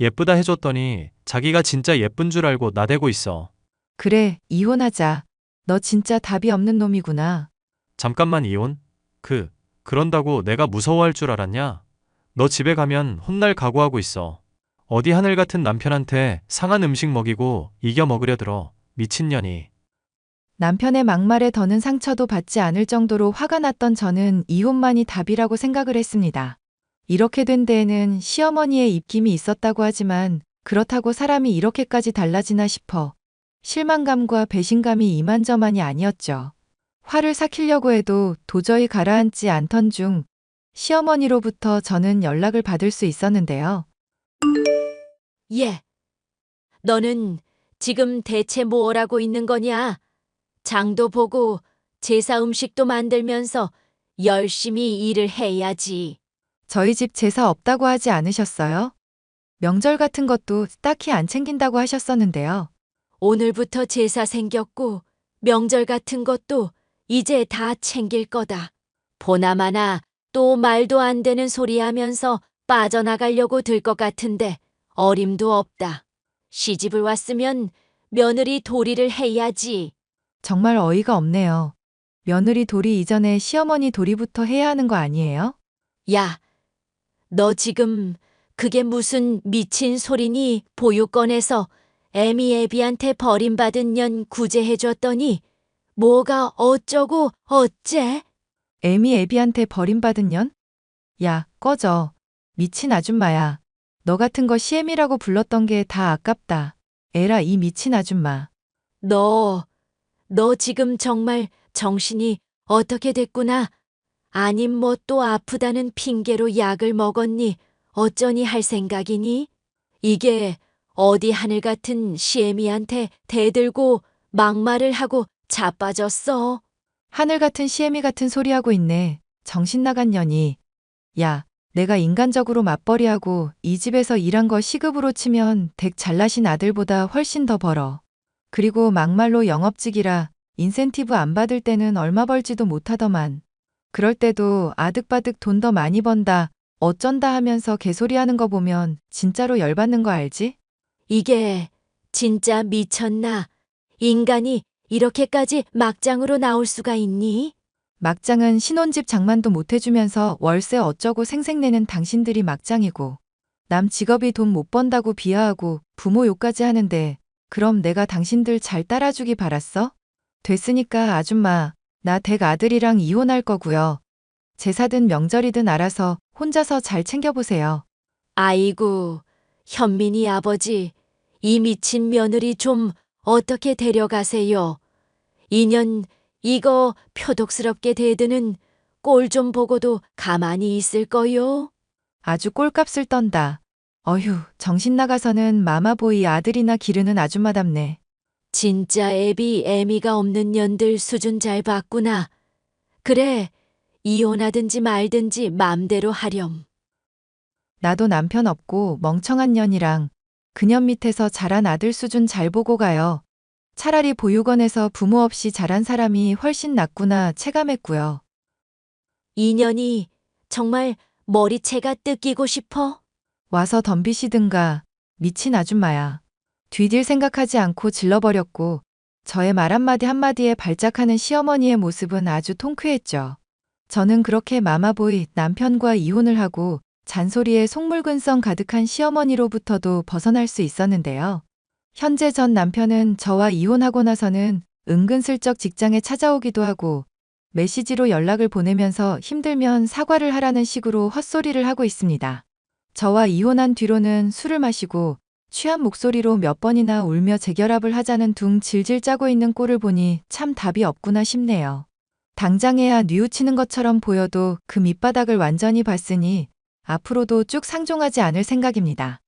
예쁘다 해줬더니 자기가 진짜 예쁜 줄 알고 나대고 있어. 그래, 이혼하자. 너 진짜 답이 없는 놈이구나. 잠깐만 이혼? 그런다고 내가 무서워할 줄 알았냐? 너 집에 가면 혼날 각오하고 있어. 어디 하늘 같은 남편한테 상한 음식 먹이고 이겨 먹으려 들어. 미친년이. 남편의 막말에 더는 상처도 받지 않을 정도로 화가 났던 저는 이혼만이 답이라고 생각을 했습니다. 이렇게 된 데에는 시어머니의 입김이 있었다고 하지만 그렇다고 사람이 이렇게까지 달라지나 싶어 실망감과 배신감이 이만저만이 아니었죠. 화를 삭히려고 해도 도저히 가라앉지 않던 중 시어머니로부터 저는 연락을 받을 수 있었는데요. 예. 너는 지금 대체 뭘 하고 있는 거냐? 장도 보고 제사 음식도 만들면서 열심히 일을 해야지. 저희 집 제사 없다고 하지 않으셨어요? 명절 같은 것도 딱히 안 챙긴다고 하셨었는데요. 오늘부터 제사 생겼고 명절 같은 것도 이제 다 챙길 거다. 보나마나 또 말도 안 되는 소리 하면서 빠져나가려고 들 것 같은데 어림도 없다. 시집을 왔으면 며느리 도리를 해야지. 정말 어이가 없네요. 며느리 도리 이전에 시어머니 도리부터 해야 하는 거 아니에요? 야, 너 지금 그게 무슨 미친 소리니? 보육원에서 애미애비한테 버림받은 년 구제해줬더니 뭐가 어쩌고 어째? 애미애비한테 버림받은 년? 야, 꺼져. 미친 아줌마야. 너 같은 거 시애미라고 불렀던 게 다 아깝다. 에라 이 미친 아줌마. 너 지금 정말 정신이 어떻게 됐구나. 아님 뭐 또 아프다는 핑계로 약을 먹었니? 어쩌니 할 생각이니? 이게 어디 하늘 같은 시애미한테 대들고 막말을 하고 자빠졌어. 하늘 같은 시애미 같은 소리 하고 있네. 정신 나간 년이. 야, 내가 인간적으로 맞벌이하고 이 집에서 일한 거 시급으로 치면 댁 잘나신 아들보다 훨씬 더 벌어. 그리고 막말로 영업직이라 인센티브 안 받을 때는 얼마 벌지도 못하더만. 그럴 때도 아득바득 돈 더 많이 번다, 어쩐다 하면서 개소리하는 거 보면 진짜로 열받는 거 알지? 이게 진짜 미쳤나? 인간이 이렇게까지 막장으로 나올 수가 있니? 막장은 신혼집 장만도 못 해주면서 월세 어쩌고 생색내는 당신들이 막장이고, 남 직업이 돈 못 번다고 비하하고 부모 욕까지 하는데, 그럼 내가 당신들 잘 따라주기 바랐어? 됐으니까 아줌마, 나 댁 아들이랑 이혼할 거고요. 제사든 명절이든 알아서 혼자서 잘 챙겨보세요. 아이고, 현민이 아버지, 이 미친 며느리 좀 어떻게 데려가세요? 인연 이거 표독스럽게 대드는 꼴 좀 보고도 가만히 있을 거요? 아주 꼴값을 떤다. 어휴, 정신 나가서는 마마보이 아들이나 기르는 아줌마답네. 진짜 애미가 없는 년들 수준 잘 봤구나. 그래, 이혼하든지 말든지 맘대로 하렴. 나도 남편 없고 멍청한 년이랑 그년 밑에서 자란 아들 수준 잘 보고 가요. 차라리 보육원에서 부모 없이 자란 사람이 훨씬 낫구나 체감했고요. 인연이 정말 머리채가 뜯기고 싶어? 와서 덤비시든가. 미친 아줌마야. 뒤딜 생각하지 않고 질러버렸고, 저의 말 한마디 한마디에 발작하는 시어머니의 모습은 아주 통쾌했죠. 저는 그렇게 마마보이 남편과 이혼을 하고 잔소리에 속물근성 가득한 시어머니로부터도 벗어날 수 있었는데요. 현재 전 남편은 저와 이혼하고 나서는 은근슬쩍 직장에 찾아오기도 하고 메시지로 연락을 보내면서 힘들면 사과를 하라는 식으로 헛소리를 하고 있습니다. 저와 이혼한 뒤로는 술을 마시고 취한 목소리로 몇 번이나 울며 재결합을 하자는 둥 질질 짜고 있는 꼴을 보니 참 답이 없구나 싶네요. 당장에야 뉘우치는 것처럼 보여도 그 밑바닥을 완전히 봤으니 앞으로도 쭉 상종하지 않을 생각입니다.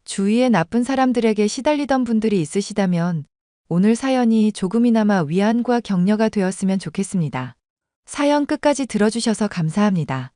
주위에 나쁜 사람들에게 시달리던 분들이 있으시다면 오늘 사연이 조금이나마 위안과 격려가 되었으면 좋겠습니다. 사연 끝까지 들어주셔서 감사합니다.